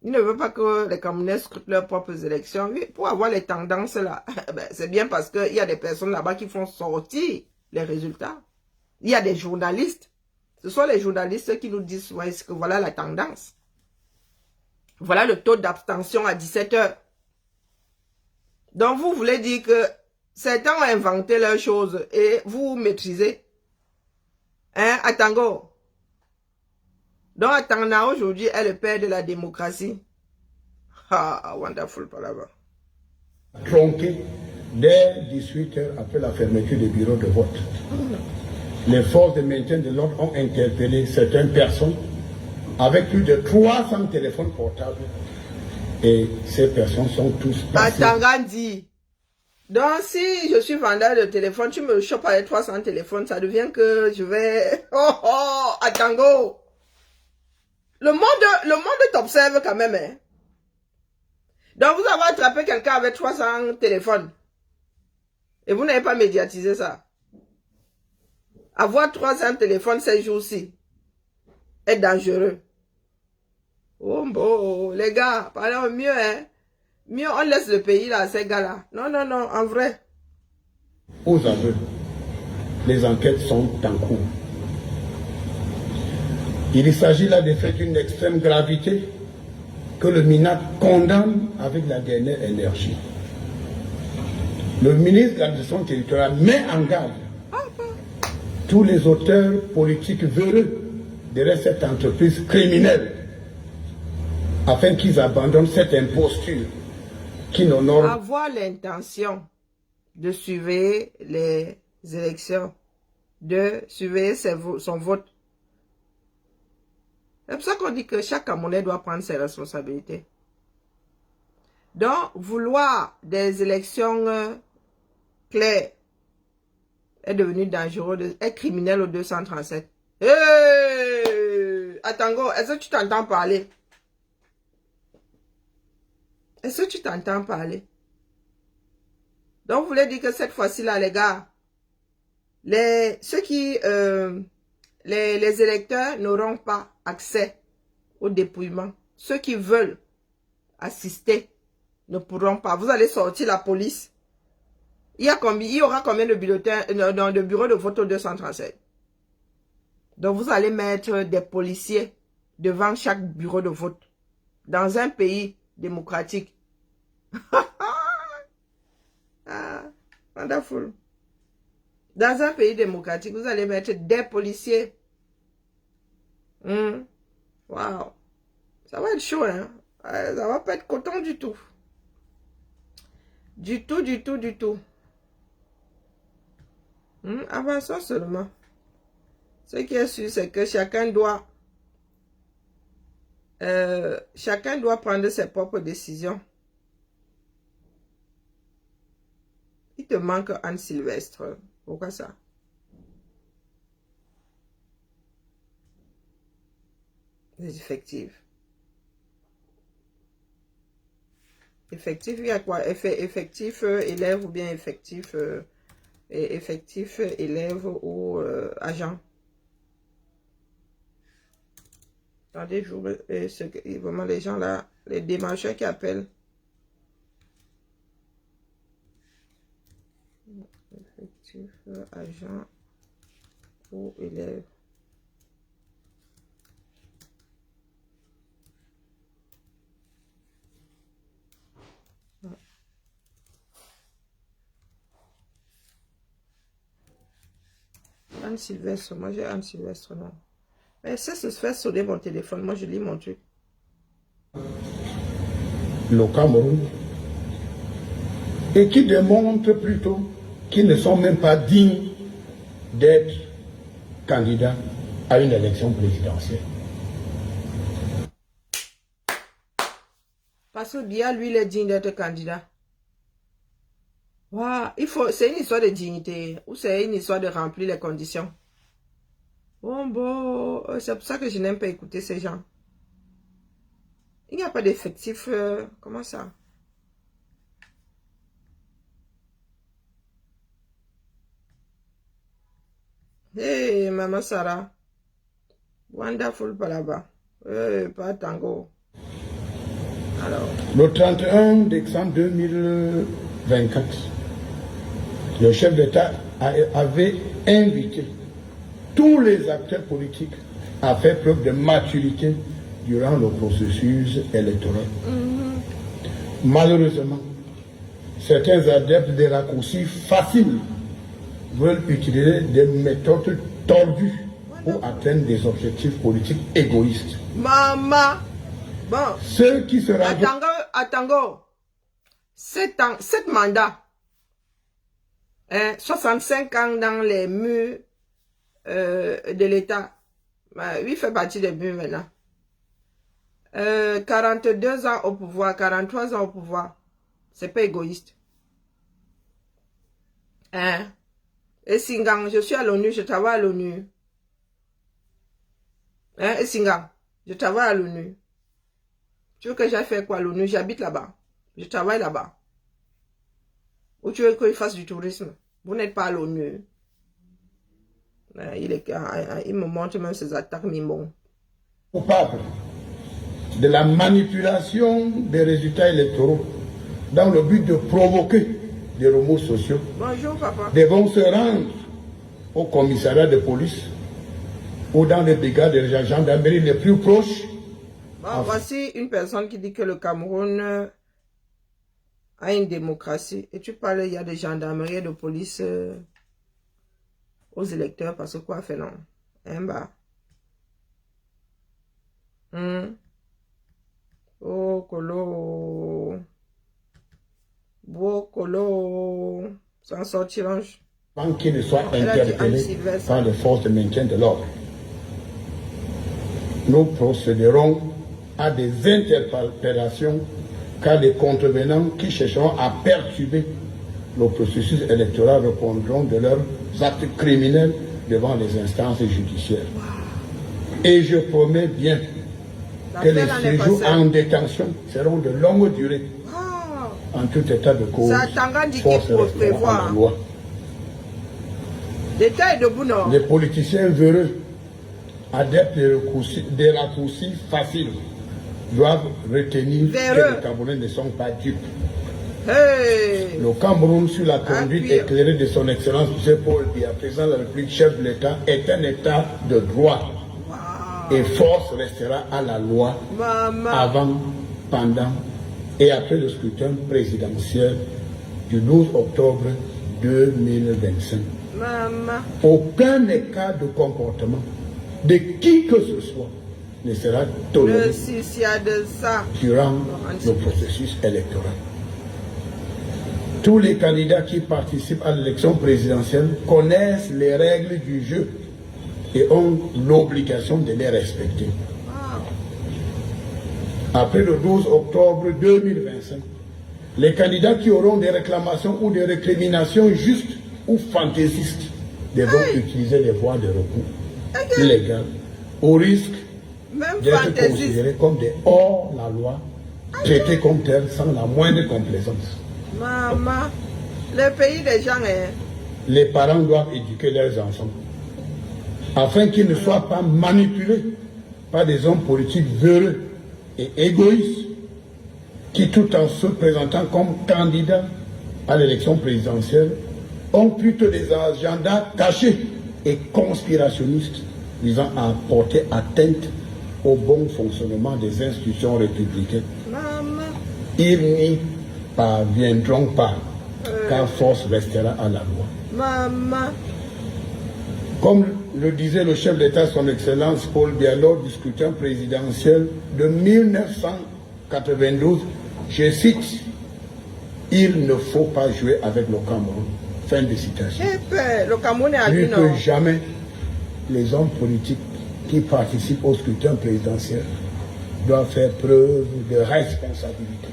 Il ne veut pas que les Camerounais scrutent leurs propres élections. Oui, pour avoir les tendances là, c'est bien parce qu'il y a des personnes là-bas qui font sortir les résultats. Il y a des journalistes. Ce sont les journalistes qui nous disent ouais, que voilà la tendance. Voilà le taux d'abstention à 17 h. Donc vous voulez dire que certains ont inventé leurs choses et vous maîtrisez. Hein, Atango? Donc Atangna aujourd'hui est le père de la démocratie. Ah, wonderful palabra. Tronqué dès 18 h après la fermeture des bureaux de vote. les forces de maintien de l'ordre ont interpellé certaines personnes avec plus de 300 téléphones portables. Et ces personnes sont tous passées. Atangandi. Donc, si je suis vendeur de téléphone, tu me chopes avec 300 téléphones, ça devient que je vais... Oh, Atango. Le monde t'observe quand même, hein. Donc, vous avez attrapé quelqu'un avec 300 téléphones. Et vous n'avez pas médiatisé ça. Avoir 300 téléphones ces jours-ci est dangereux. Oh, bon, les gars, parlons mieux, hein. Mieux, on laisse le pays là, à ces gars-là. Non, non, non, en vrai. Aux aveux, les enquêtes sont en cours. Il s'agit là de faits d'une extrême gravité que le MINAC condamne avec la dernière énergie. Le ministre de l'administration territoriale met en garde tous les auteurs politiques véreux derrière cette entreprise criminelle afin qu'ils abandonnent cette imposture qui n'honore... Avoir l'intention de surveiller les élections, de surveiller son vote. C'est pour ça qu'on dit que chaque Camerounais doit prendre ses responsabilités. Donc, vouloir des élections claires est devenu dangereux, est criminel au 237. Hey! Atango, est-ce que tu t'entends parler? Est-ce que tu t'entends parler? Donc, vous voulez dire que cette fois-ci, là, les gars, les électeurs n'auront pas accès au dépouillement. Ceux qui veulent assister ne pourront pas. Vous allez sortir la police. Il y aura combien de bulletins dans le bureau de vote au 237? Donc, vous allez mettre des policiers devant chaque bureau de vote. Dans un pays démocratique. Ah, wonderful. Dans un pays démocratique, vous allez mettre des policiers. Wow. Ça va être chaud, hein. Ça va pas être coton du tout. Du tout, du tout, du tout. Avançons seulement. Ce qui est sûr, c'est que chacun doit prendre ses propres décisions. Il te manque Anne Sylvestre. Pourquoi ça? Les effectifs. Effectif, il y a quoi? Effectif élève ou bien effectif élève ou agent. Attendez, vraiment les gens là, les démarcheurs qui appellent. Effectif, agent ou élève. Anne Sylvestre, moi j'ai Anne Sylvestre, non. Mais ça se fait sonner mon téléphone, moi je lis mon truc. Le Cameroun, et qui démontrent plutôt qu'ils ne sont même pas dignes d'être candidats à une élection présidentielle. Parce que Biya, lui, il est digne d'être candidat. Wow, c'est une histoire de dignité ou c'est une histoire de remplir les conditions. Bon, c'est pour ça que je n'aime pas écouter ces gens. Il n'y a pas d'effectif. Comment ça? Hey, Maman Sarah. Wonderful Palaba. Pas Tango. Alors. Le 31 décembre 2024, le chef d'État avait invité tous les acteurs politiques à faire preuve de maturité durant le processus électoral. Malheureusement, certains adeptes des raccourcis faciles veulent utiliser des méthodes tordues pour atteindre des objectifs politiques égoïstes. Maman, bon. Ceux qui se rendent... Attends. 7 mandats. 65 ans dans les murs de l'État. Lui fait partie des buts maintenant. 42 ans au pouvoir, 43 ans au pouvoir. C'est pas égoïste. Hein? Et Singang, je suis à l'ONU, je travaille à l'ONU. Hein? Et Singang, je travaille à l'ONU. Tu veux que j'aille faire quoi à l'ONU? J'habite là-bas. Je travaille là-bas. Ou tu veux qu'il fasse du tourisme? Vous n'êtes pas à l'ONU. Il me montre même ses attaques mimbons. Coupable de la manipulation des résultats électoraux dans le but de provoquer des remous sociaux. Bonjour, papa. Devront se rendre au commissariat de police ou dans les brigades de gendarmerie les plus proches. Bon, voici une personne qui dit que le Cameroun a une démocratie. Et tu parles, il y a des gendarmeries et de police aux électeurs parce que quoi fait non? Hein, bah. Oh, colo. Beau, colo. Sans sortir. Avant qu'ils ne soient interpellés par les forces de maintien de l'ordre. Nous procéderons à des interpellations car les contrevenants qui chercheront à perturber le processus électoral répondront de leurs actes criminels devant les instances judiciaires. Et je promets bien que les séjours en détention seront de longue durée. En tout état de cause, force restera à la loi. Les politiciens véreux, adeptes des raccourcis faciles, doivent retenir que les Camerounais ne sont pas dupes. Le Cameroun, sur la conduite éclairée de son Excellence M. Paul Biya, président de la République, chef de l'État, est un État de droit. Et force restera à la loi avant, pendant et après le scrutin présidentiel du 12 octobre 2025. Aucun écart de comportement de qui que ce soit ne sera toléré durant le processus électoral. Tous les candidats qui participent à l'élection présidentielle connaissent les règles du jeu et ont l'obligation de les respecter. Après le 12 octobre 2025, les candidats qui auront des réclamations ou des récriminations justes ou fantaisistes devront utiliser les voies de recours légales au risque d'être considérés comme des hors-la-loi, traités comme tels sans la moindre complaisance. Maman, le pays des gens, Les parents doivent éduquer leurs enfants afin qu'ils ne soient pas manipulés par des hommes politiques véreux et égoïstes qui, tout en se présentant comme candidats à l'élection présidentielle, ont plutôt des agendas cachés et conspirationnistes visant à porter atteinte au bon fonctionnement des institutions républicaines. Ils n'y parviendront pas, car force restera à la loi. Comme le disait le chef d'État, son Excellence Paul Biya, lors du scrutin présidentiel de 1992, je cite, « Il ne faut pas jouer avec le Cameroun ». Fin de citation. Plus que jamais, les hommes politiques qui participent au scrutin présidentiel doivent faire preuve de responsabilité.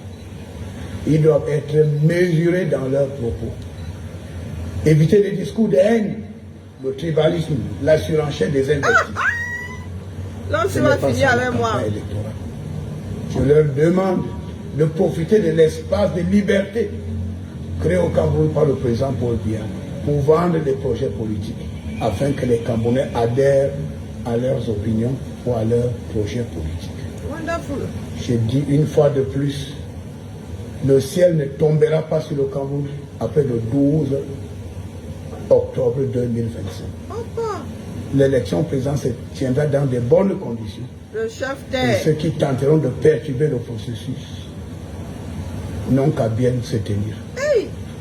Ils doivent être mesurés dans leurs propos. Éviter les discours de haine, le tribalisme, la surenchère des investisseurs. Ce n'est pas ça la campagne électorale. Je leur demande de profiter de l'espace de liberté créé au Cameroun par le président Paul Biya pour vendre des projets politiques afin que les Camerounais adhèrent à leurs opinions ou à leurs projets politiques. Wonderful. Je dis une fois de plus, le ciel ne tombera pas sur le Cameroun après le 12 octobre 2025. L'élection présidentielle se tiendra dans de bonnes conditions. Le chef et ceux qui tenteront de perturber le processus n'ont qu'à bien se tenir.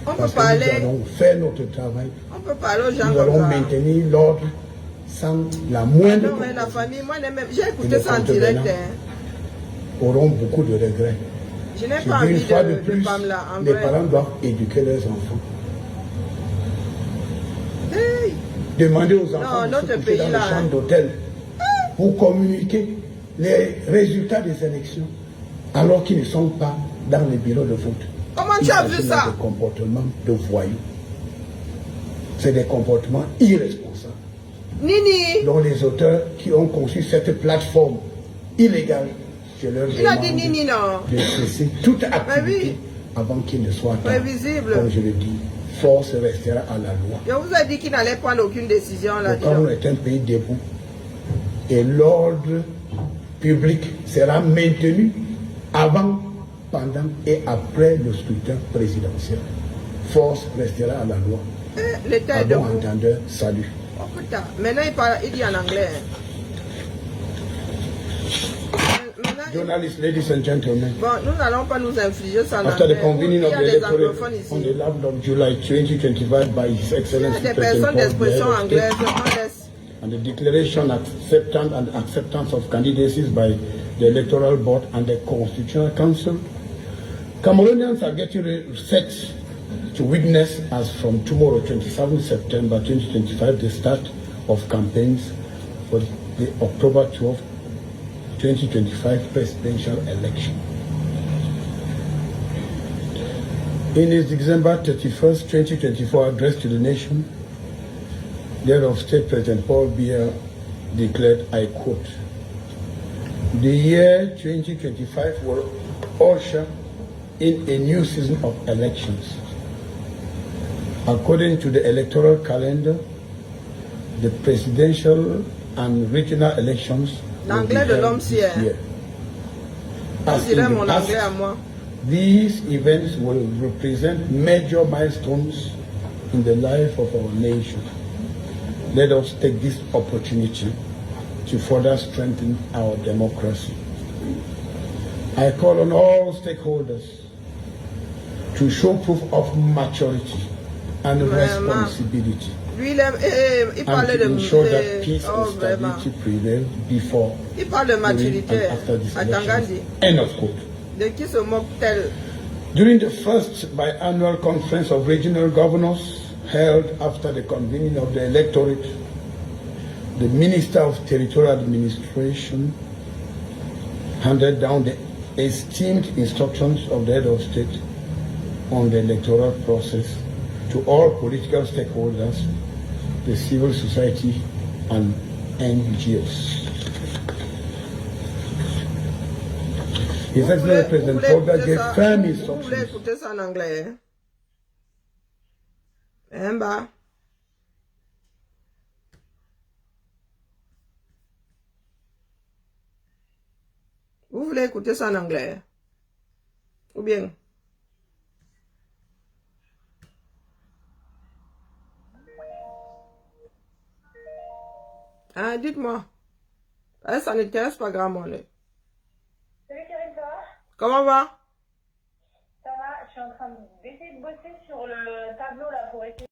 Parce que nous allons faire notre travail. On peut parler aux gens nous allons maintenir l'ordre sans la moindre. Non, mais la famille, moi, j'ai écouté ça en direct. Auront beaucoup de regrets. Je n'ai pas envie de Pamela. Les parents doivent éduquer leurs enfants. Demandez aux enfants de se notre coucher pays, dans les là, chambres d'hôtel pour communiquer les résultats des élections alors qu'ils ne sont pas dans les bureaux de vote. Comment tu as vu ça? C'est des comportements de voyous. C'est des comportements irresponsables. Nini. Donc les auteurs qui ont conçu cette plateforme illégale, je leur Il a dit demande Nini, non? de cesser toute activité oui. avant qu'il ne soit tard. Prévisible. Comme je le dis, force restera à la loi. Je vous ai dit qu'il n'allait prendre aucune décision Le là-dedans. Cameroun est un pays debout et l'ordre public sera maintenu avant, pendant et après le scrutin présidentiel. Force restera à la loi. L'État est Bon debout. entendeur, salut. Oh putain, maintenant il dit en anglais. Maintenant, Journalists, ladies and gentlemen, bon, nous n'allons pas nous infliger ça en after anglais. the convening Il y of a the des electorate anglophones on ici. the 11th of July 2025 by His Il y Excellency a des President personnes Paul Biya d'expression of anglaise. State, On laisse. and the declaration acceptance of candidacies by the Electoral Board and the Constitutional Council, Cameroonians are getting set to witness as from tomorrow, 27 September 2025, the start of campaigns for the October 12, 2025 presidential election. In his December 31st, 2024 address to the nation, the head of State President Paul Biya declared, I quote, "The year 2025 will usher in a new season of elections. According to the electoral calendar, the presidential and regional elections will be L'anglais de held l'homme this si est. year. Je As in dirais the mon past, anglais à moi. these events will represent major milestones in the life of our nation. Let us take this opportunity to further strengthen our democracy. I call on all stakeholders to show proof of maturity and responsibility Lui, il and parlait to de... ensure that peace Oh, and vraiment. stability prevail before, Il parle de during, maturité. and after this À election. Tangandi. End of quote. De qui se moque-t-elle? During the first biannual conference of regional governors held after the convening of the electorate, the Minister of Territorial Administration handed down the esteemed instructions of the head of state on the electoral process to all political stakeholders, the civil society and NGOs. His Excellency President Fogga gave firm Vous voulez instructions écouter ça en anglais? Hein, bah? Vous voulez écouter ça en anglais? Ou bien? Hein, dites-moi. Ça n'intéresse pas grandement. Salut Karine, ça va? Comment va? Ça va, je suis en train d'essayer de bosser sur le tableau là pour essayer.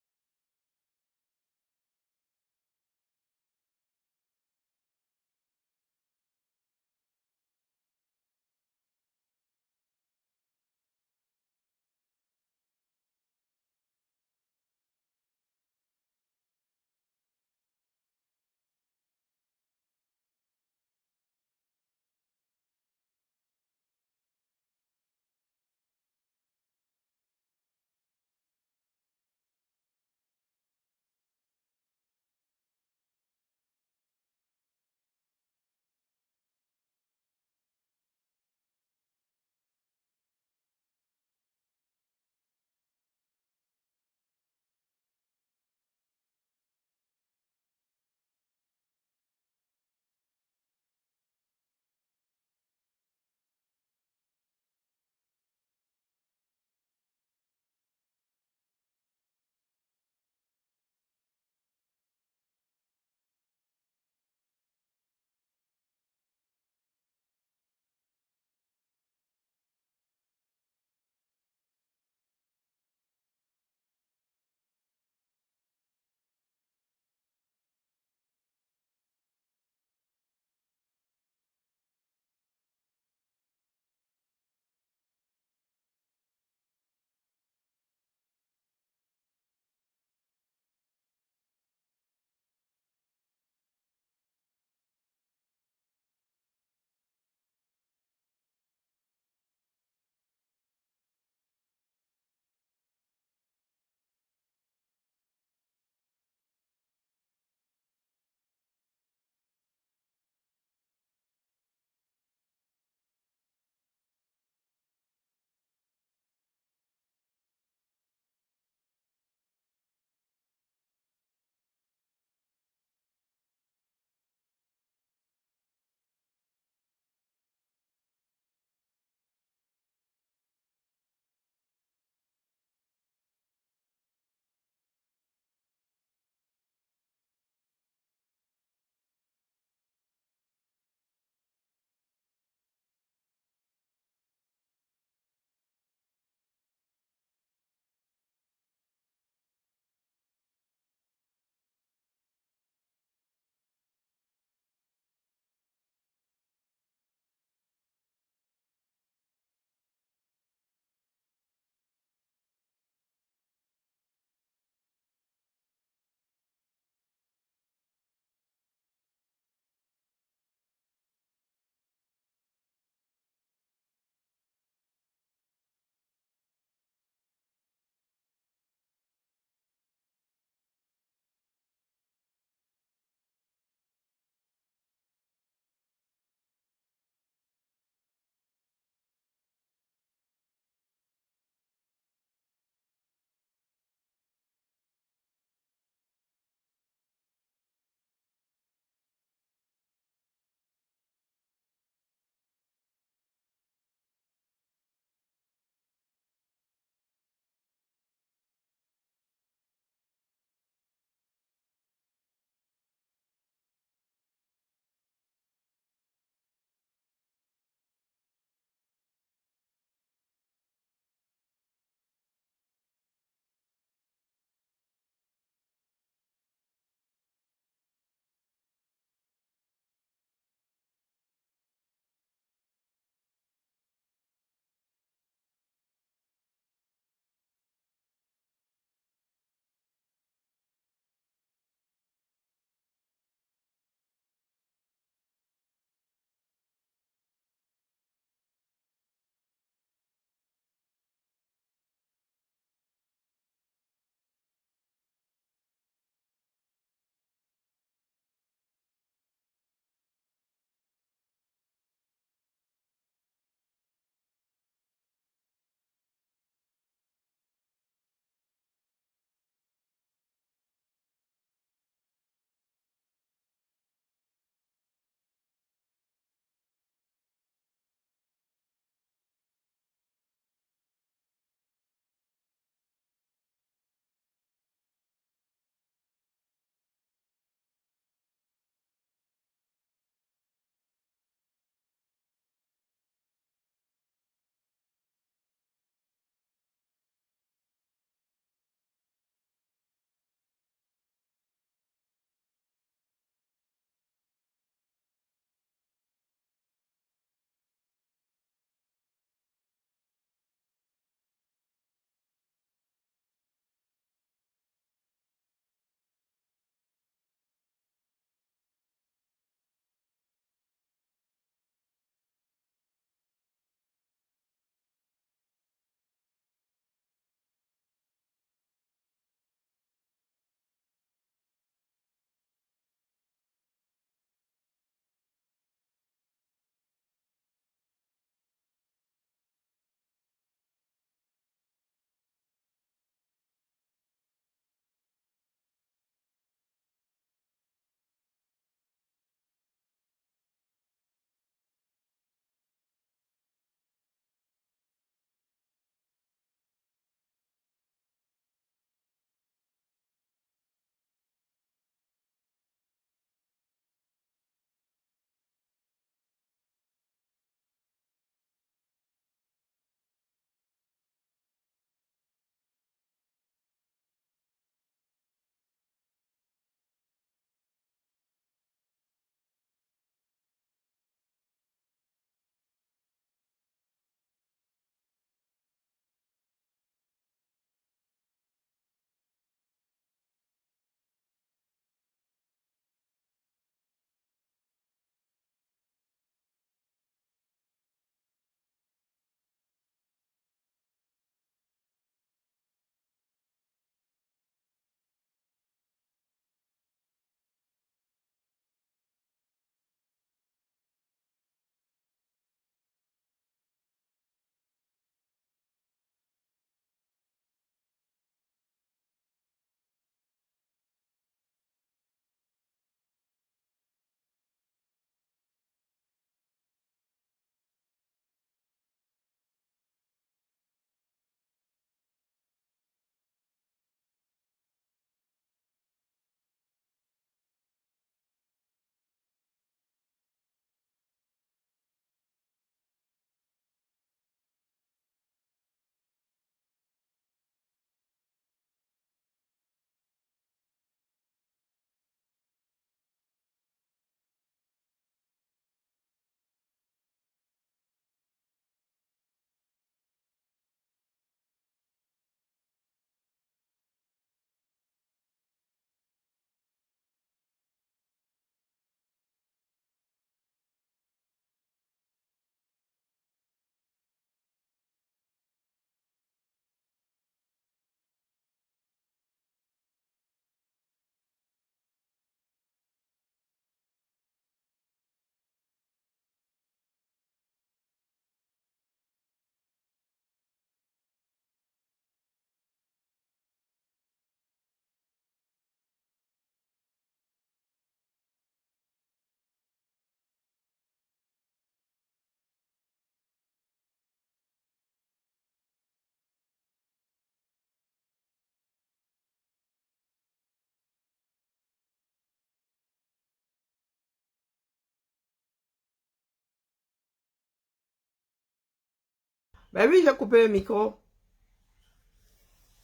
Ben oui, j'ai coupé le micro.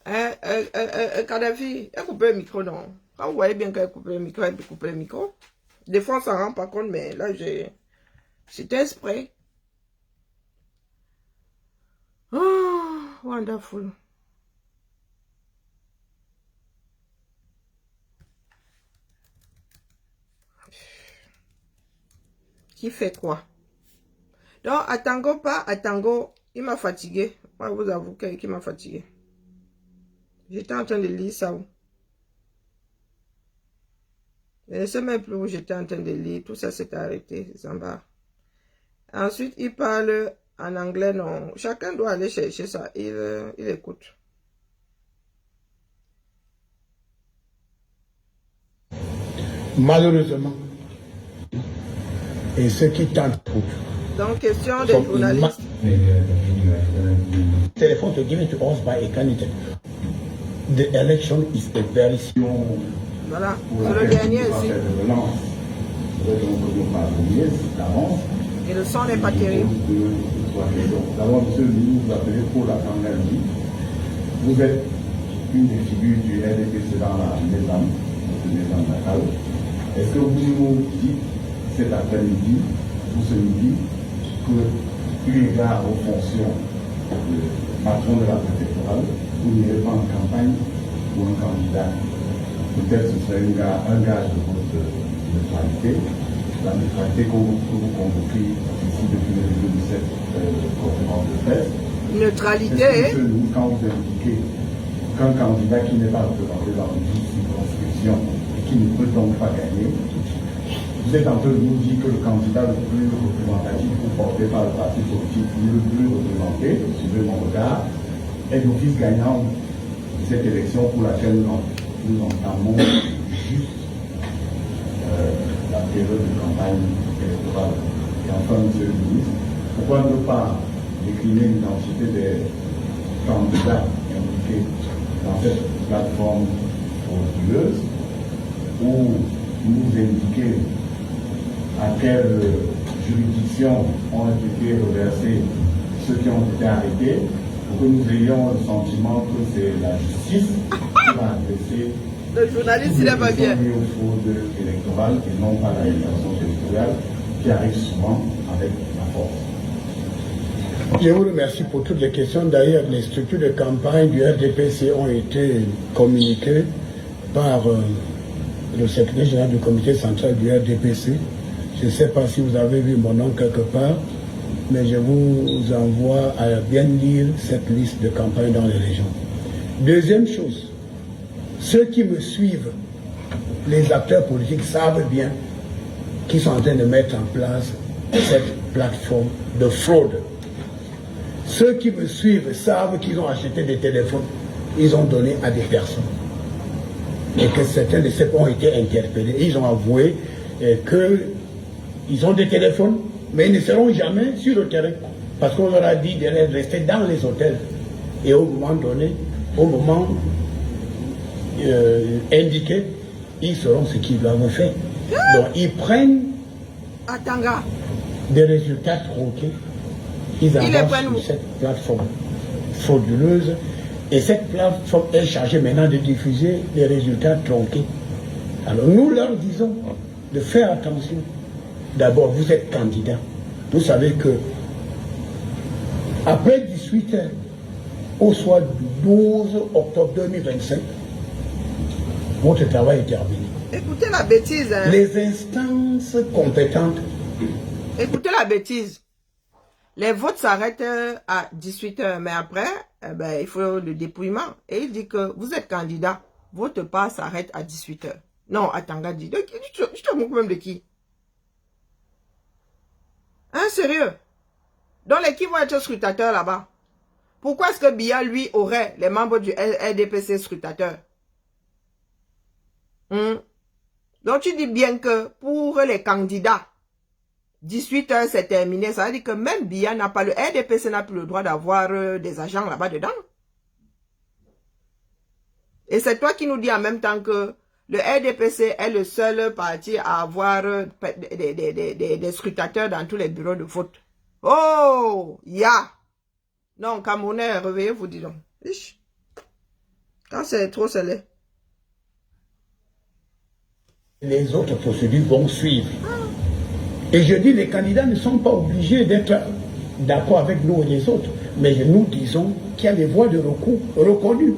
Kadhafi, elle a coupé le micro, non. Quand vous voyez bien qu'elle a coupé le micro, elle peut couper le micro. Des fois, on s'en rend pas compte, mais là, c'était exprès. Oh, wonderful. Qui fait quoi? Donc, à Tango, pas à Tango, il m'a fatigué. Moi, je vous avoue qu'il m'a fatigué. J'étais en train de lire ça. Je ne sais même plus où j'étais en train de lire. Tout ça s'est arrêté, Zamba. Ensuite, il parle en anglais, non. Chacun doit aller chercher ça. Il écoute. Malheureusement, et ceux qui tentent pour. Donc, question des journalistes. Telephone to give it to us by a candidate. The election is a very small. Voilà, c'est le dernier ici. Et le son n'est pas terrible. D'abord, monsieur, nous vous appelez pour la Tanzanie. Vous êtes une des figures du RDPC dans la maison natale. Est-ce que vous nous dites cet après-midi, ou ce midi, que, eu égard aux fonctions de patron de la préfectorale, vous n'irez pas en campagne pour un candidat? Peut-être ce serait un gage de votre neutralité, la neutralité que vous convoquez ici depuis le début de cette conférence de presse. Neutralité. Quand vous indiquez qu'un candidat qui n'est pas représenté dans une circonscription et qui ne peut donc pas gagner, vous êtes en train de nous dire que le candidat le plus représentatif ou porté par le parti politique le plus représenté, suivez mon regard, est l'office gagnant de cette élection pour laquelle nous entamons juste la période de campagne électorale. Et enfin, monsieur le ministre, pourquoi ne pas décliner l'identité des candidats impliqués dans cette plateforme frauduleuse, ou nous indiquer à quelle juridiction ont été reversés ceux qui ont été arrêtés, pour que nous ayons le sentiment que c'est la justice qui va adresser le journaliste, il n'est pas bien. aux fraudes électorales et non pas la législation territoriale qui arrive souvent avec la force. Je vous remercie pour toutes les questions. D'ailleurs, les structures de campagne du RDPC ont été communiquées par le secrétaire général du comité central du RDPC. Je ne sais pas si vous avez vu mon nom quelque part, mais je vous envoie à bien lire cette liste de campagnes dans les régions. Deuxième chose, ceux qui me suivent, les acteurs politiques savent bien qu'ils sont en train de mettre en place cette plateforme de fraude. Ceux qui me suivent savent qu'ils ont acheté des téléphones, ils ont donné à des personnes. Et que certains de ceux ont été interpellés. Ils ont avoué qu'ils ont des téléphones, mais ils ne seront jamais sur le terrain. Parce qu'on leur a dit de rester dans les hôtels. Et au moment donné, au moment indiqué, ils sauront ce qu'ils doivent faire. Donc ils prennent des résultats tronqués. Ils avancent sur cette plateforme frauduleuse. Et cette plateforme est chargée maintenant de diffuser les résultats tronqués. Alors nous leur disons de faire attention. D'abord, vous êtes candidat. Vous savez que après 18 heures, au soir du 12 octobre 2025, votre travail est terminé. Écoutez la bêtise. Hein. Les instances compétentes. Écoutez la bêtise. Les votes s'arrêtent à 18 h, mais après, il faut le dépouillement. Et il dit que vous êtes candidat, votre part s'arrête à 18 h. Non, attends, dit. Tu te moques même de qui? Hein, sérieux? Donc, qui vont être scrutateurs là-bas? Pourquoi est-ce que Biya, lui, aurait les membres du RDPC scrutateurs? Donc, tu dis bien que pour les candidats, 18 h c'est terminé. Ça veut dire que même Biya n'a pas, le RDPC n'a plus le droit d'avoir des agents là-bas dedans. Et c'est toi qui nous dis en même temps que le RDPC est le seul parti à avoir des scrutateurs dans tous les bureaux de vote. Oh, Non, Camerounais, réveillez-vous, dis donc. Ish. Quand c'est trop, c'est laid. Les autres procédures vont suivre. Et je dis, les candidats ne sont pas obligés d'être d'accord avec nous et les autres. Mais nous disons qu'il y a des voies de recours reconnues.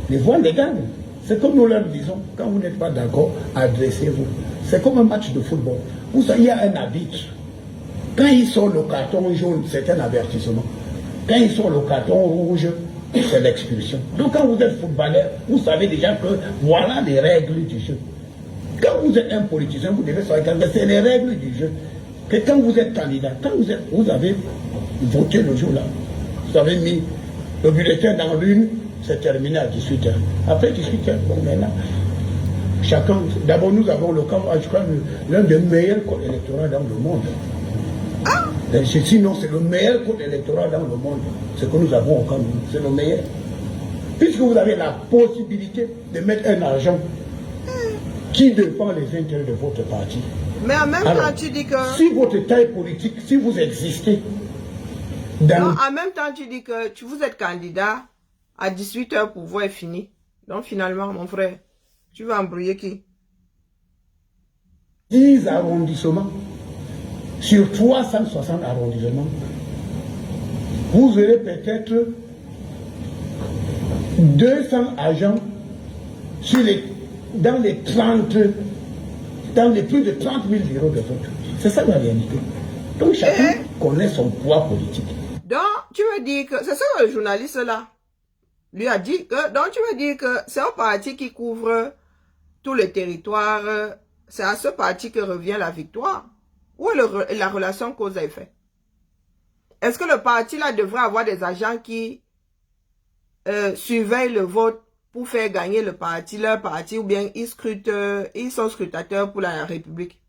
Les voies légales. C'est comme nous leur disons, quand vous n'êtes pas d'accord, adressez-vous. C'est comme un match de football. Vous savez, il y a un arbitre. Quand il sort le carton jaune, c'est un avertissement. Quand il sort le carton rouge, c'est l'expulsion. Donc quand vous êtes footballeur, vous savez déjà que voilà les règles du jeu. Quand vous êtes un politicien, vous devez savoir que c'est les règles du jeu. Que quand vous êtes candidat, quand vous avez voté le jour-là, vous avez mis le bulletin dans l'urne, c'est terminé à 18h. Après 18h, bon, maintenant, chacun, d'abord nous avons le camp, je crois, l'un des meilleurs codes électoraux dans le monde. Sinon, c'est le meilleur code électoral dans le monde. Ce que nous avons au Cameroun, c'est le meilleur. Puisque vous avez la possibilité de mettre un argent qui défend les intérêts de votre parti. Mais en même temps, tu dis que... Si votre taille politique, si vous existez... Non, en même temps, tu dis que vous êtes candidat, à 18h, pour voir est fini. Donc finalement, mon frère, tu vas embrouiller qui? 10 arrondissements, sur 360 arrondissements, vous aurez peut-être 200 agents dans les plus de 30 000 bureaux de vote. C'est ça la réalité. Donc chacun connaît son poids politique. Donc, tu veux dire que, c'est ça que le journaliste là lui a dit, que, donc tu veux dire que c'est un parti qui couvre tout le territoire, c'est à ce parti que revient la victoire? Où est la relation cause à effet? Est-ce que le parti là devrait avoir des agents qui surveillent le vote pour faire gagner le parti, leur parti, ou bien ils sont scrutateurs pour la République?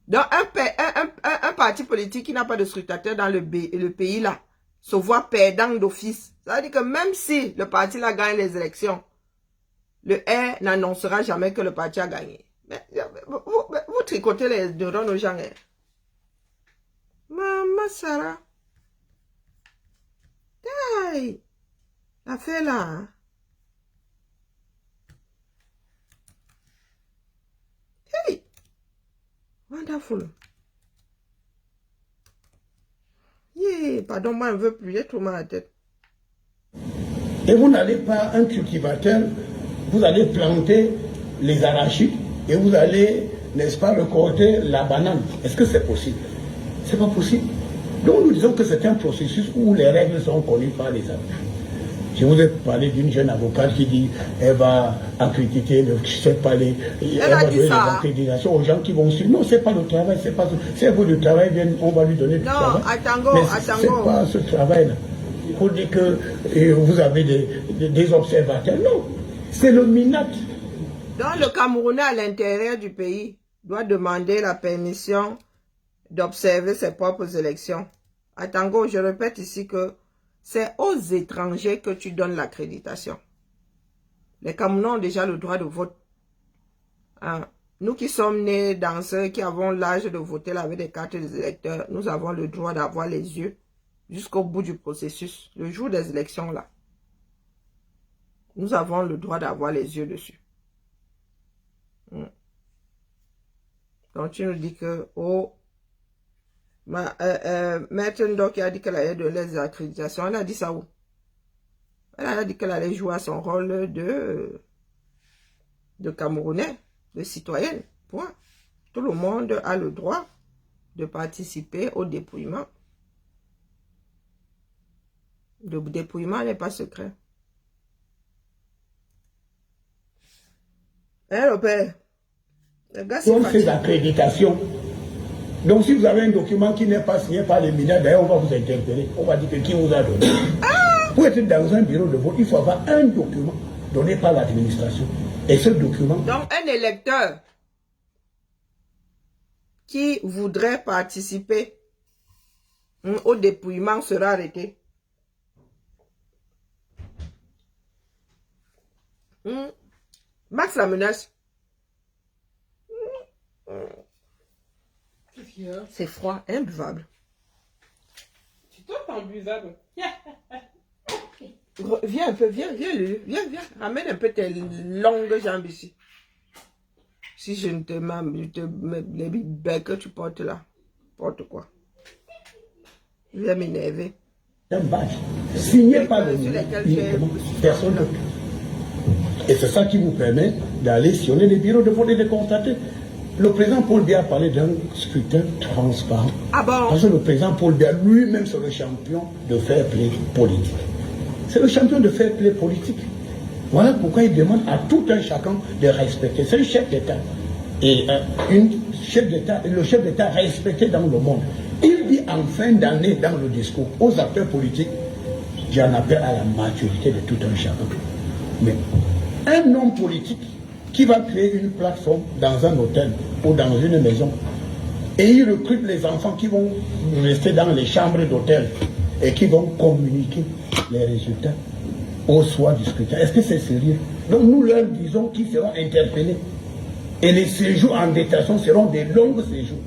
Donc, un parti politique qui n'a pas de scrutateur dans le pays là, se voit perdant d'office. Ça veut dire que même si le parti là gagne les élections, le R n'annoncera jamais que le parti a gagné. Mais, vous tricotez les neurones aux gens. Hein. Maman Sarah. Hey, la fait là. Hein. Hey. Wonderful. Yeah, pardon, moi, je ne veux plus, j'ai trop mal à la tête. Et vous n'allez pas, un cultivateur, vous allez planter les arachides et vous allez, n'est-ce pas, récolter la banane. Est-ce que c'est possible? C'est pas possible. Donc nous disons que c'est un processus où les règles sont connues par les adultes. Je vous ai parlé d'une jeune avocate qui dit elle va accréditer, je sais pas, elle va donner les accréditations aux gens qui vont suivre. Non, c'est pas le travail, c'est pas c'est pour le travail, on va lui donner du travail. Mais c'est pas ce travail-là. Pour dire que vous avez des observateurs. Non, c'est le MINAT. Donc le Camerounais à l'intérieur du pays doit demander la permission d'observer ses propres élections. À Tango, je répète ici que c'est aux étrangers que tu donnes l'accréditation. Les Camerounais ont déjà le droit de vote. Hein? Nous qui sommes nés dans ceux qui avons l'âge de voter là, avec des cartes des électeurs, nous avons le droit d'avoir les yeux jusqu'au bout du processus. Le jour des élections là, nous avons le droit d'avoir les yeux dessus. Donc tu nous dis que, oh, Maître Ndok a dit qu'elle allait donner les accréditations. Elle a dit ça où? Elle a dit qu'elle allait jouer à son rôle de Camerounais, de citoyenne. Point. Tout le monde a le droit de participer au dépouillement. Le dépouillement n'est pas secret. Hein, le père? Le gars, c'est Donc ces accréditations. Donc si vous avez un document qui n'est pas signé par les mineurs, d'ailleurs on va vous interpeller. On va dire que qui vous a donné. Pour être dans un bureau de vote, il faut avoir un document donné par l'administration. Et ce document... Donc un électeur qui voudrait participer au dépouillement sera arrêté. Max la menace. C'est froid, imbuvable. Tu te sont buvables. Viens un peu, viens, Lulu. Viens. Ramène un peu tes longues jambes ici. Si je ne te mets les becs que tu portes là. Porte quoi? Viens m'énerver. Un badge signé par le personne d'autre. Et c'est ça qui vous permet d'aller sillonner les bureaux de vote et de constater. Le président Paul Biya a parlé d'un scrutin transparent. Ah bon? Parce que le président Paul Biya lui-même c'est le champion de fair play politique. C'est le champion de fair play politique. Voilà pourquoi il demande à tout un chacun de respecter. C'est le chef d'État. Et le chef d'État respecté dans le monde. Il dit en fin d'année dans le discours aux acteurs politiques, j'en appelle à la maturité de tout un chacun. Mais un homme politique qui va créer une plateforme dans un hôtel ou dans une maison et il recrute les enfants qui vont rester dans les chambres d'hôtel et qui vont communiquer les résultats au soir du scrutin. Est-ce que c'est sérieux? Donc nous leur disons qu'ils seront interpellés. Et les séjours en détention seront des longs séjours.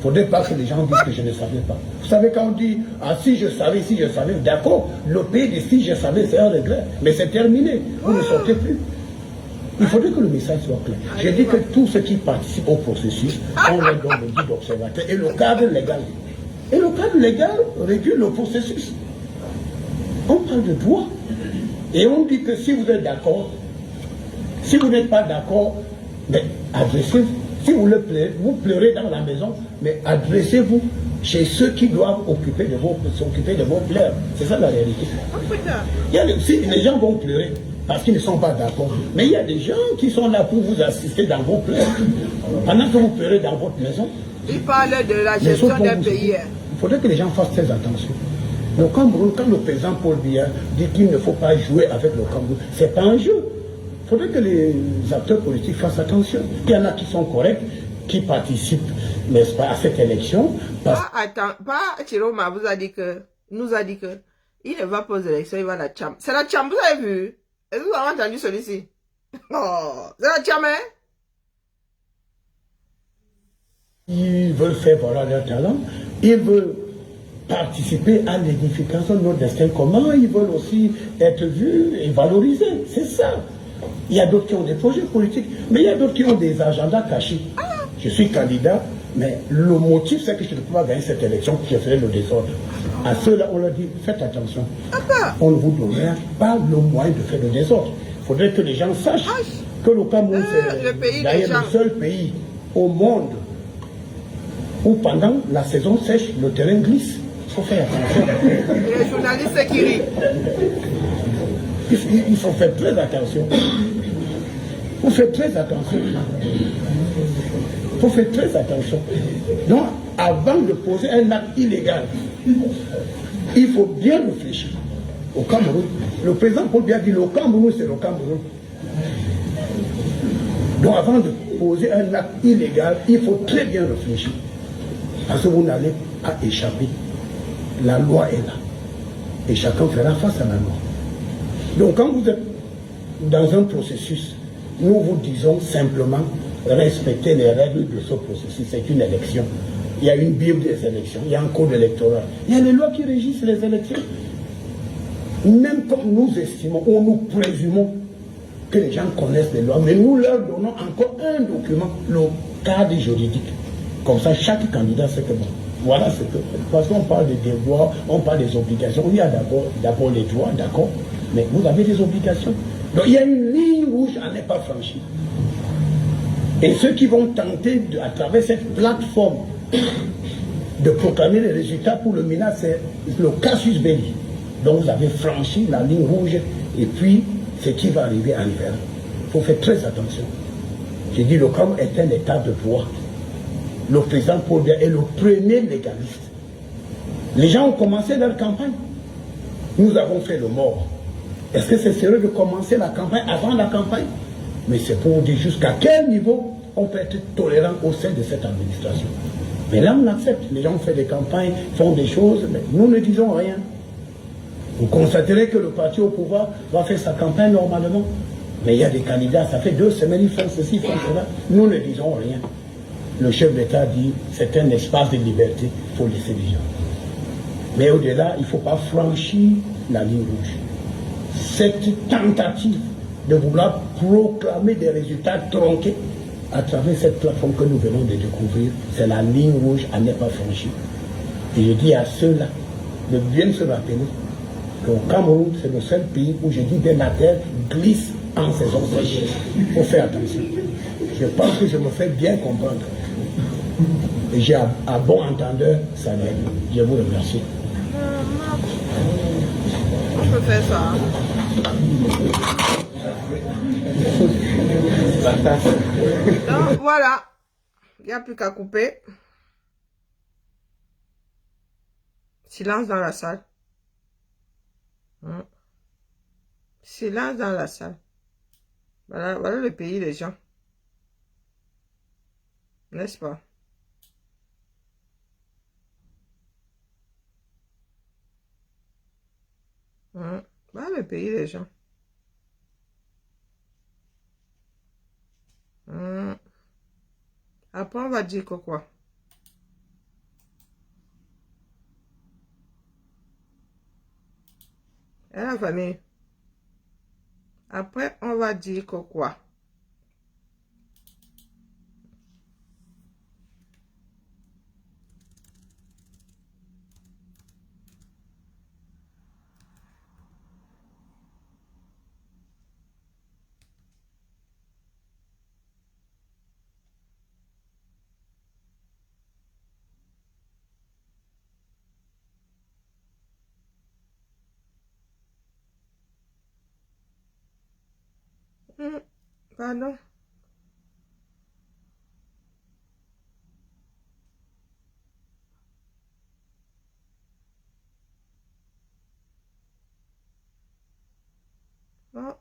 Il ne faudrait pas que les gens disent que je ne savais pas. Vous savez, quand on dit « Ah, si je savais, d'accord, le pays de si je savais, c'est un regret. Mais c'est terminé, vous ne sortez plus. » Il faudrait que le message soit clair. J'ai dit que tous ceux qui participent au processus, on leur donne le dit d'observateur et le cadre légal. Et le cadre légal régule le processus. On parle de droit. Et on dit que si vous êtes d'accord, si vous n'êtes pas d'accord, mais adressez-vous. Si vous le pleurez, vous pleurez dans la maison, mais adressez-vous chez ceux qui doivent s'occuper de vos pleurs. C'est ça la réalité. Les gens vont pleurer parce qu'ils ne sont pas d'accord. Mais il y a des gens qui sont là pour vous assister dans vos pleurs. Pendant que vous pleurez dans votre maison. Il parle de la gestion d'un pays. Il faudrait que les gens fassent très attention. Le Cameroun, quand le président Paul Biya dit qu'il ne faut pas jouer avec le Cameroun, ce n'est pas un jeu. Il faudrait que les acteurs politiques fassent attention. Il y en a qui sont corrects, qui participent, n'est-ce pas, à cette élection. Chiroma nous a dit que il ne va pas aux élections, il va à la Tcham. C'est la Tcham, vous avez vu? Est-ce que vous avez entendu celui-ci? Oh, c'est la Tcham, hein? Ils veulent faire valoir leur talent, ils veulent participer à l'édification de notre destin commun, ils veulent aussi être vus et valorisés, c'est ça. Il y a d'autres qui ont des projets politiques, mais il y a d'autres qui ont des agendas cachés. Je suis candidat, mais le motif c'est que je ne peux pas gagner cette élection, je ferai le désordre. À ceux-là, on leur dit, faites attention. On ne vous donnera pas le moyen de faire le désordre. Il faudrait que les gens sachent que le Cameroun, c'est d'ailleurs le seul pays au monde où pendant la saison sèche, le terrain glisse. Il faut faire attention. Les journalistes qui rient. Il faut faire très attention. Il faut faire très attention. Il faut faire très attention. Donc, avant de poser un acte illégal, il faut bien réfléchir. Au Cameroun, le président Paul Biya dit le Cameroun, c'est le Cameroun. Donc, avant de poser un acte illégal, il faut très bien réfléchir. Parce que vous n'allez pas échapper. La loi est là. Et chacun fera face à la loi. Donc quand vous êtes dans un processus, nous vous disons simplement respecter les règles de ce processus. C'est une élection. Il y a une bible des élections, il y a un code électoral. Il y a les lois qui régissent les élections. Même comme nous estimons ou nous présumons que les gens connaissent les lois, mais nous leur donnons encore un document, le cadre juridique. Comme ça, chaque candidat sait que bon, voilà ce que... Parce qu'on parle des devoirs, on parle des obligations. Il y a d'abord les droits, d'accord, mais vous avez des obligations. Donc il y a une ligne rouge à ne pas franchir. Et ceux qui vont tenter, à travers cette plateforme, de proclamer les résultats pour le MENA, c'est le casus belli. Donc vous avez franchi la ligne rouge, et puis ce qui va arriver arrivera. Il faut faire très attention. J'ai dit, le Cameroun est un état de droit. Le président Paul Biya est le premier légaliste. Les gens ont commencé leur campagne. Nous avons fait le mort. Est-ce que c'est sérieux de commencer la campagne avant la campagne? Mais c'est pour dire jusqu'à quel niveau on peut être tolérant au sein de cette administration. Mais là, on accepte. Les gens font des campagnes, font des choses, mais nous ne disons rien. Vous constaterez que le parti au pouvoir va faire sa campagne normalement. Mais il y a des candidats, ça fait 2 semaines, ils font ceci, ils font cela. Nous ne disons rien. Le chef d'État dit, c'est un espace de liberté, il faut laisser les gens. Mais au-delà, il ne faut pas franchir la ligne rouge. Cette tentative de vouloir proclamer des résultats tronqués à travers cette plateforme que nous venons de découvrir, c'est la ligne rouge à ne pas franchir. Et je dis à ceux-là de bien se rappeler qu'au Cameroun, c'est le seul pays où je dis des terre glisse en saison sèche. Il faut faire attention. Je pense que je me fais bien comprendre. Et j'ai à bon entendeur ça vient. Je vous remercie. Je peux faire ça. Donc voilà. Il n'y a plus qu'à couper. Silence dans la salle. Silence dans la salle. Voilà le pays des gens. N'est-ce pas? Voilà le pays des gens. Après, on va dire que quoi? Et la famille. Après, on va dire que quoi? Pardon.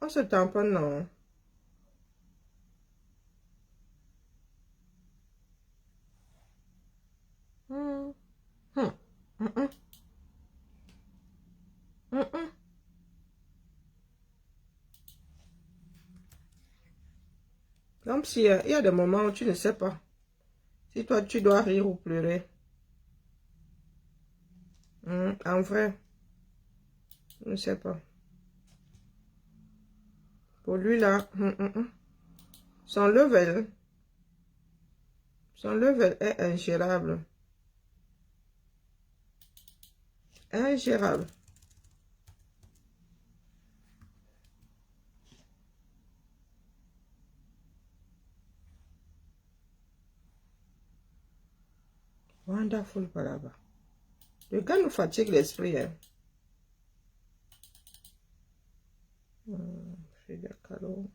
On se tamponne, non. Comme si il y a des moments où tu ne sais pas. Si toi, tu dois rire ou pleurer. En vrai, je ne sais pas. Pour lui, là, son level est ingérable. Ingérable. Wonderful Palaba. Le gars nous fatigue l'esprit. Hein. Frida Kahlo.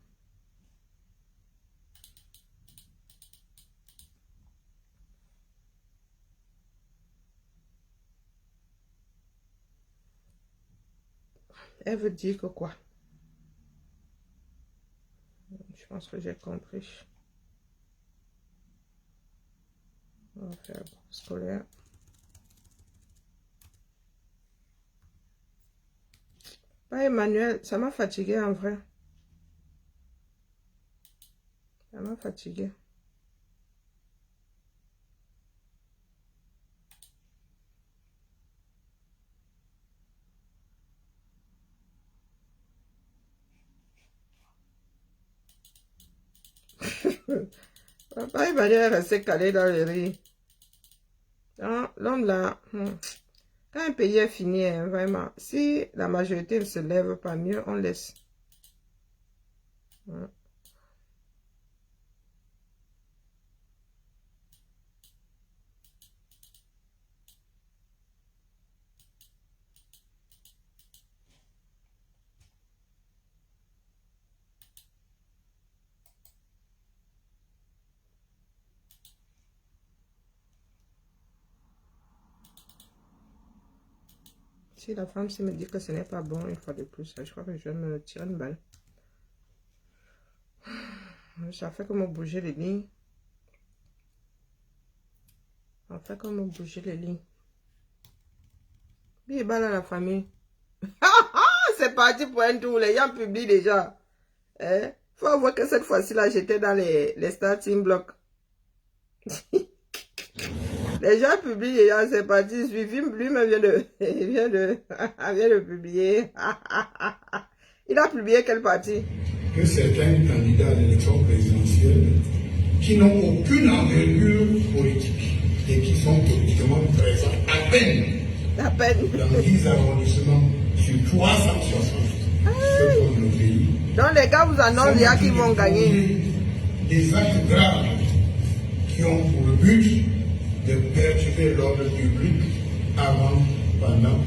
Elle veut dire que quoi? Je pense que j'ai compris. On va faire scolaire. Pas Emmanuel, ça m'a fatigué en vrai. Ça m'a fatigué. Papa Emmanuel est resté calé dans le riz. L'homme là, quand un pays est fini, hein, vraiment, si la majorité ne se lève pas mieux, on laisse. Si la femme me dit que ce n'est pas bon, une fois de plus, je crois que je vais me tirer une balle. Ça fait comme bouger les lignes. On fait comme bouger les lignes. Bien balle à la famille. C'est parti pour un tour, les gens publient déjà. Hein? Faut avouer que cette fois-ci là, j'étais dans les starting blocks. Les gens publient et c'est parti. Lui-même vient de publier. Il a publié quelle partie? Que certains candidats à l'élection présidentielle qui n'ont aucune envergure politique et qui sont politiquement présents à peine dans 10 arrondissements sur 360 dans le pays. Donc les gars vous annoncent déjà qu'ils vont gagner. Des actes graves qui ont pour but de perturber l'ordre public avant, pendant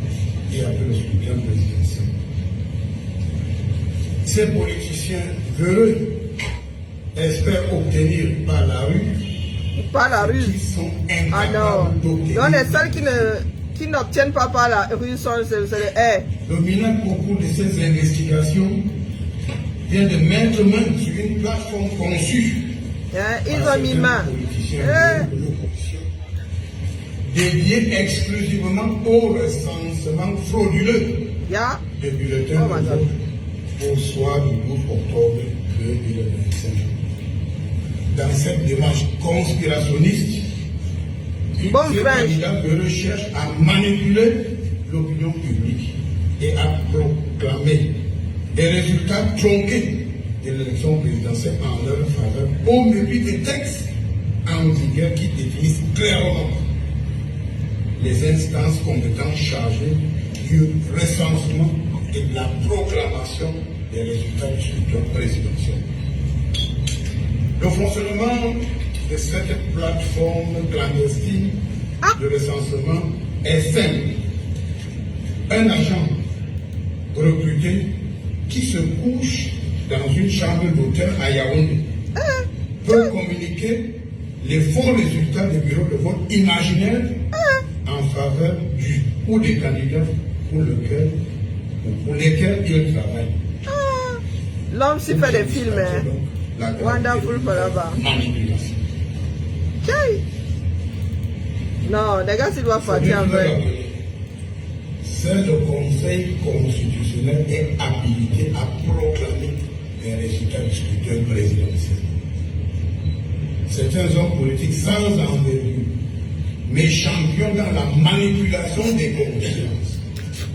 et après le scrutin présidentiel. Ces politiciens véreux espèrent obtenir par la rue. qui sont Ah incapables non. d'obtenir. Donc les seuls qui n'obtiennent pas par la rue sont les Le MINAC, au cours de ces investigations, vient de mettre main sur une plateforme conçue ils par ont mis certains main. politiciens de l'opposition, dédiée exclusivement au recensement frauduleux Yeah. des bulletins Oh my de God. vote au soir du 12 octobre 2025. Dans cette démarche conspirationniste, Bon ces French. candidats recherchent à manipuler l'opinion publique et à proclamer des résultats tronqués de l'élection présidentielle en leur faveur, au mépris des textes en vigueur qui définissent clairement les instances compétentes chargées du recensement et de la proclamation des résultats du scrutin présidentiel. Le fonctionnement de cette plateforme clandestine de recensement est simple. Un agent recruté qui se couche dans une chambre d'hôtel à Yaoundé peut communiquer les faux résultats des bureaux de vote imaginaires en faveur du ou des candidats pour lesquels il travaille. L'homme s'y fait des films. Hein. La Wonderful forever. manipulation. Okay. Non, les gars, s'ils doivent partir en vrai. Seul le Conseil constitutionnel est habilité à proclamer les résultats du scrutin présidentiel. Certains hommes politiques sans envergure, mais champions dans la manipulation des consciences,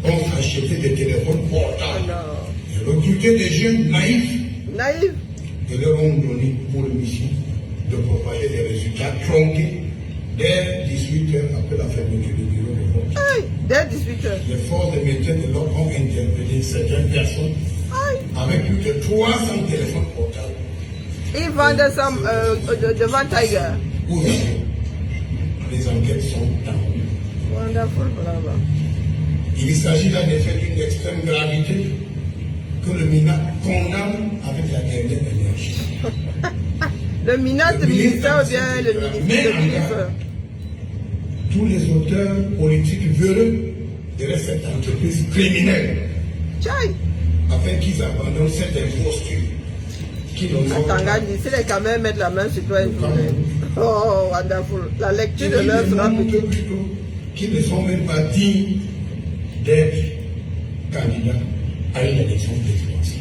ont acheté des téléphones portables, et recruté des jeunes naïfs Naïf. et leur ont donné pour mission de propager des résultats tronqués dès 18 heures après la fermeture du bureau de vote. Aïe. Dès 18h. Les forces de maintien de l'ordre ont interpellé certaines personnes avec plus de 300 téléphones portables. Ils vendent ça devant Tiger. Aujourd'hui, les enquêtes sont en cours. Wonderful forever. Il s'agit là des faits d'une extrême gravité que le MINAC condamne avec la dernière énergie. Le ministère ou bien le ministre. Tous les auteurs politiques véreux de cette entreprise criminelle Tchaï. afin qu'ils abandonnent cette imposture qui nous Tanga dit, si les caméras mettent la main sur toi, oh, wonderful. La lecture de l'heure sera petite. plutôt qu'ils ne sont même pas dignes d'être candidats à une élection présidentielle.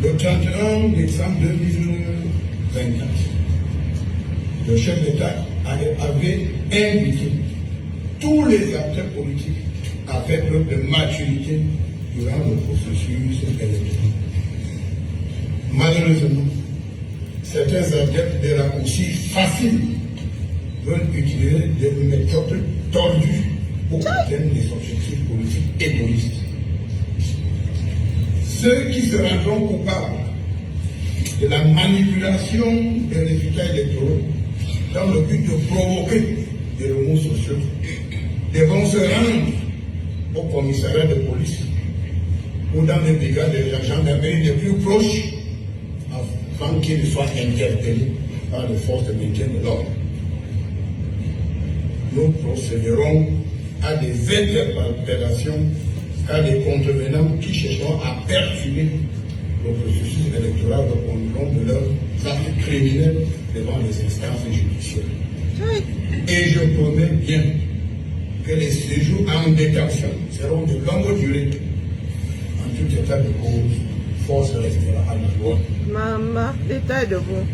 Le 31 décembre 2024, le chef d'État avait invité tous les acteurs politiques à faire preuve de maturité durant le processus électoral. Malheureusement, certains adeptes des raccourcis faciles veulent utiliser des méthodes tordues pour atteindre des objectifs politiques égoïstes. Ceux qui se rendront coupables de la manipulation des résultats électoraux dans le but de provoquer des remous sociaux devront se rendre au commissariat de police ou dans les brigades de la gendarmerie les plus proches afin qu'ils soient interpellés par les forces de maintien de l'ordre. Nous procéderons à des interpellations à des contrevenants qui chercheront à perturber le processus électoral au nom de leurs actes criminels devant les instances judiciaires. Et je promets bien que les séjours en détention seront de longue durée. En tout état de cause, force restera à la loi. Maman, l'État est debout.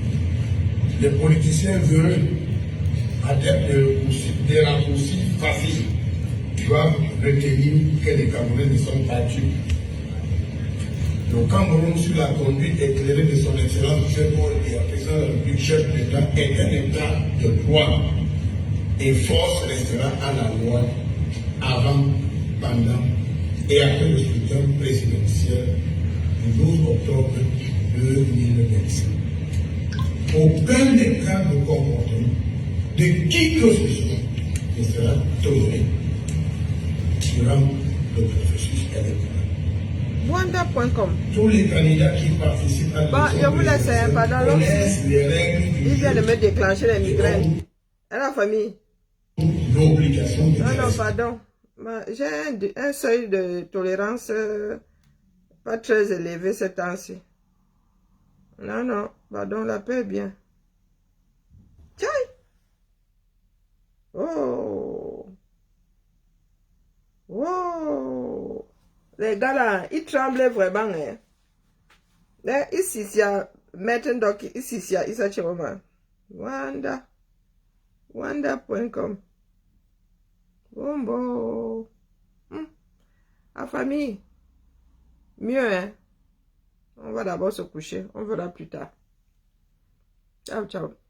Les politiciens heureux, adeptes des raccourcis faciles, doivent retenir que les Camerounais ne sont pas tués. Le Cameroun, sur la conduite éclairée de son excellence Général et président de la République, chef d'État, est un État de droit. Et force restera à la loi avant, pendant et après le scrutin présidentiel du 12 octobre 2025. Aucun écart de comportement de qui que ce soit ne sera toléré durant le processus électoral. Wanda.com. Tous les candidats qui participent à Bon, je vous laisse, pardon, connaissent les règles du il vient de jeu me déclencher les migraines. Et la famille? l'obligation de Non, non, respect. pardon. J'ai un seuil de tolérance pas très élevé ces temps-ci. Non, non, pardon, la paix est bien. Tiens! Oh! Oh! Les gars là, ils tremblaient vraiment. Hein. Là, ici, il y a maintenant, ici, il y a Issa Chewama. Wanda. Wanda.com. Bon. La famille. Mieux, hein. On va d'abord se coucher. On verra plus tard. Ciao, ciao.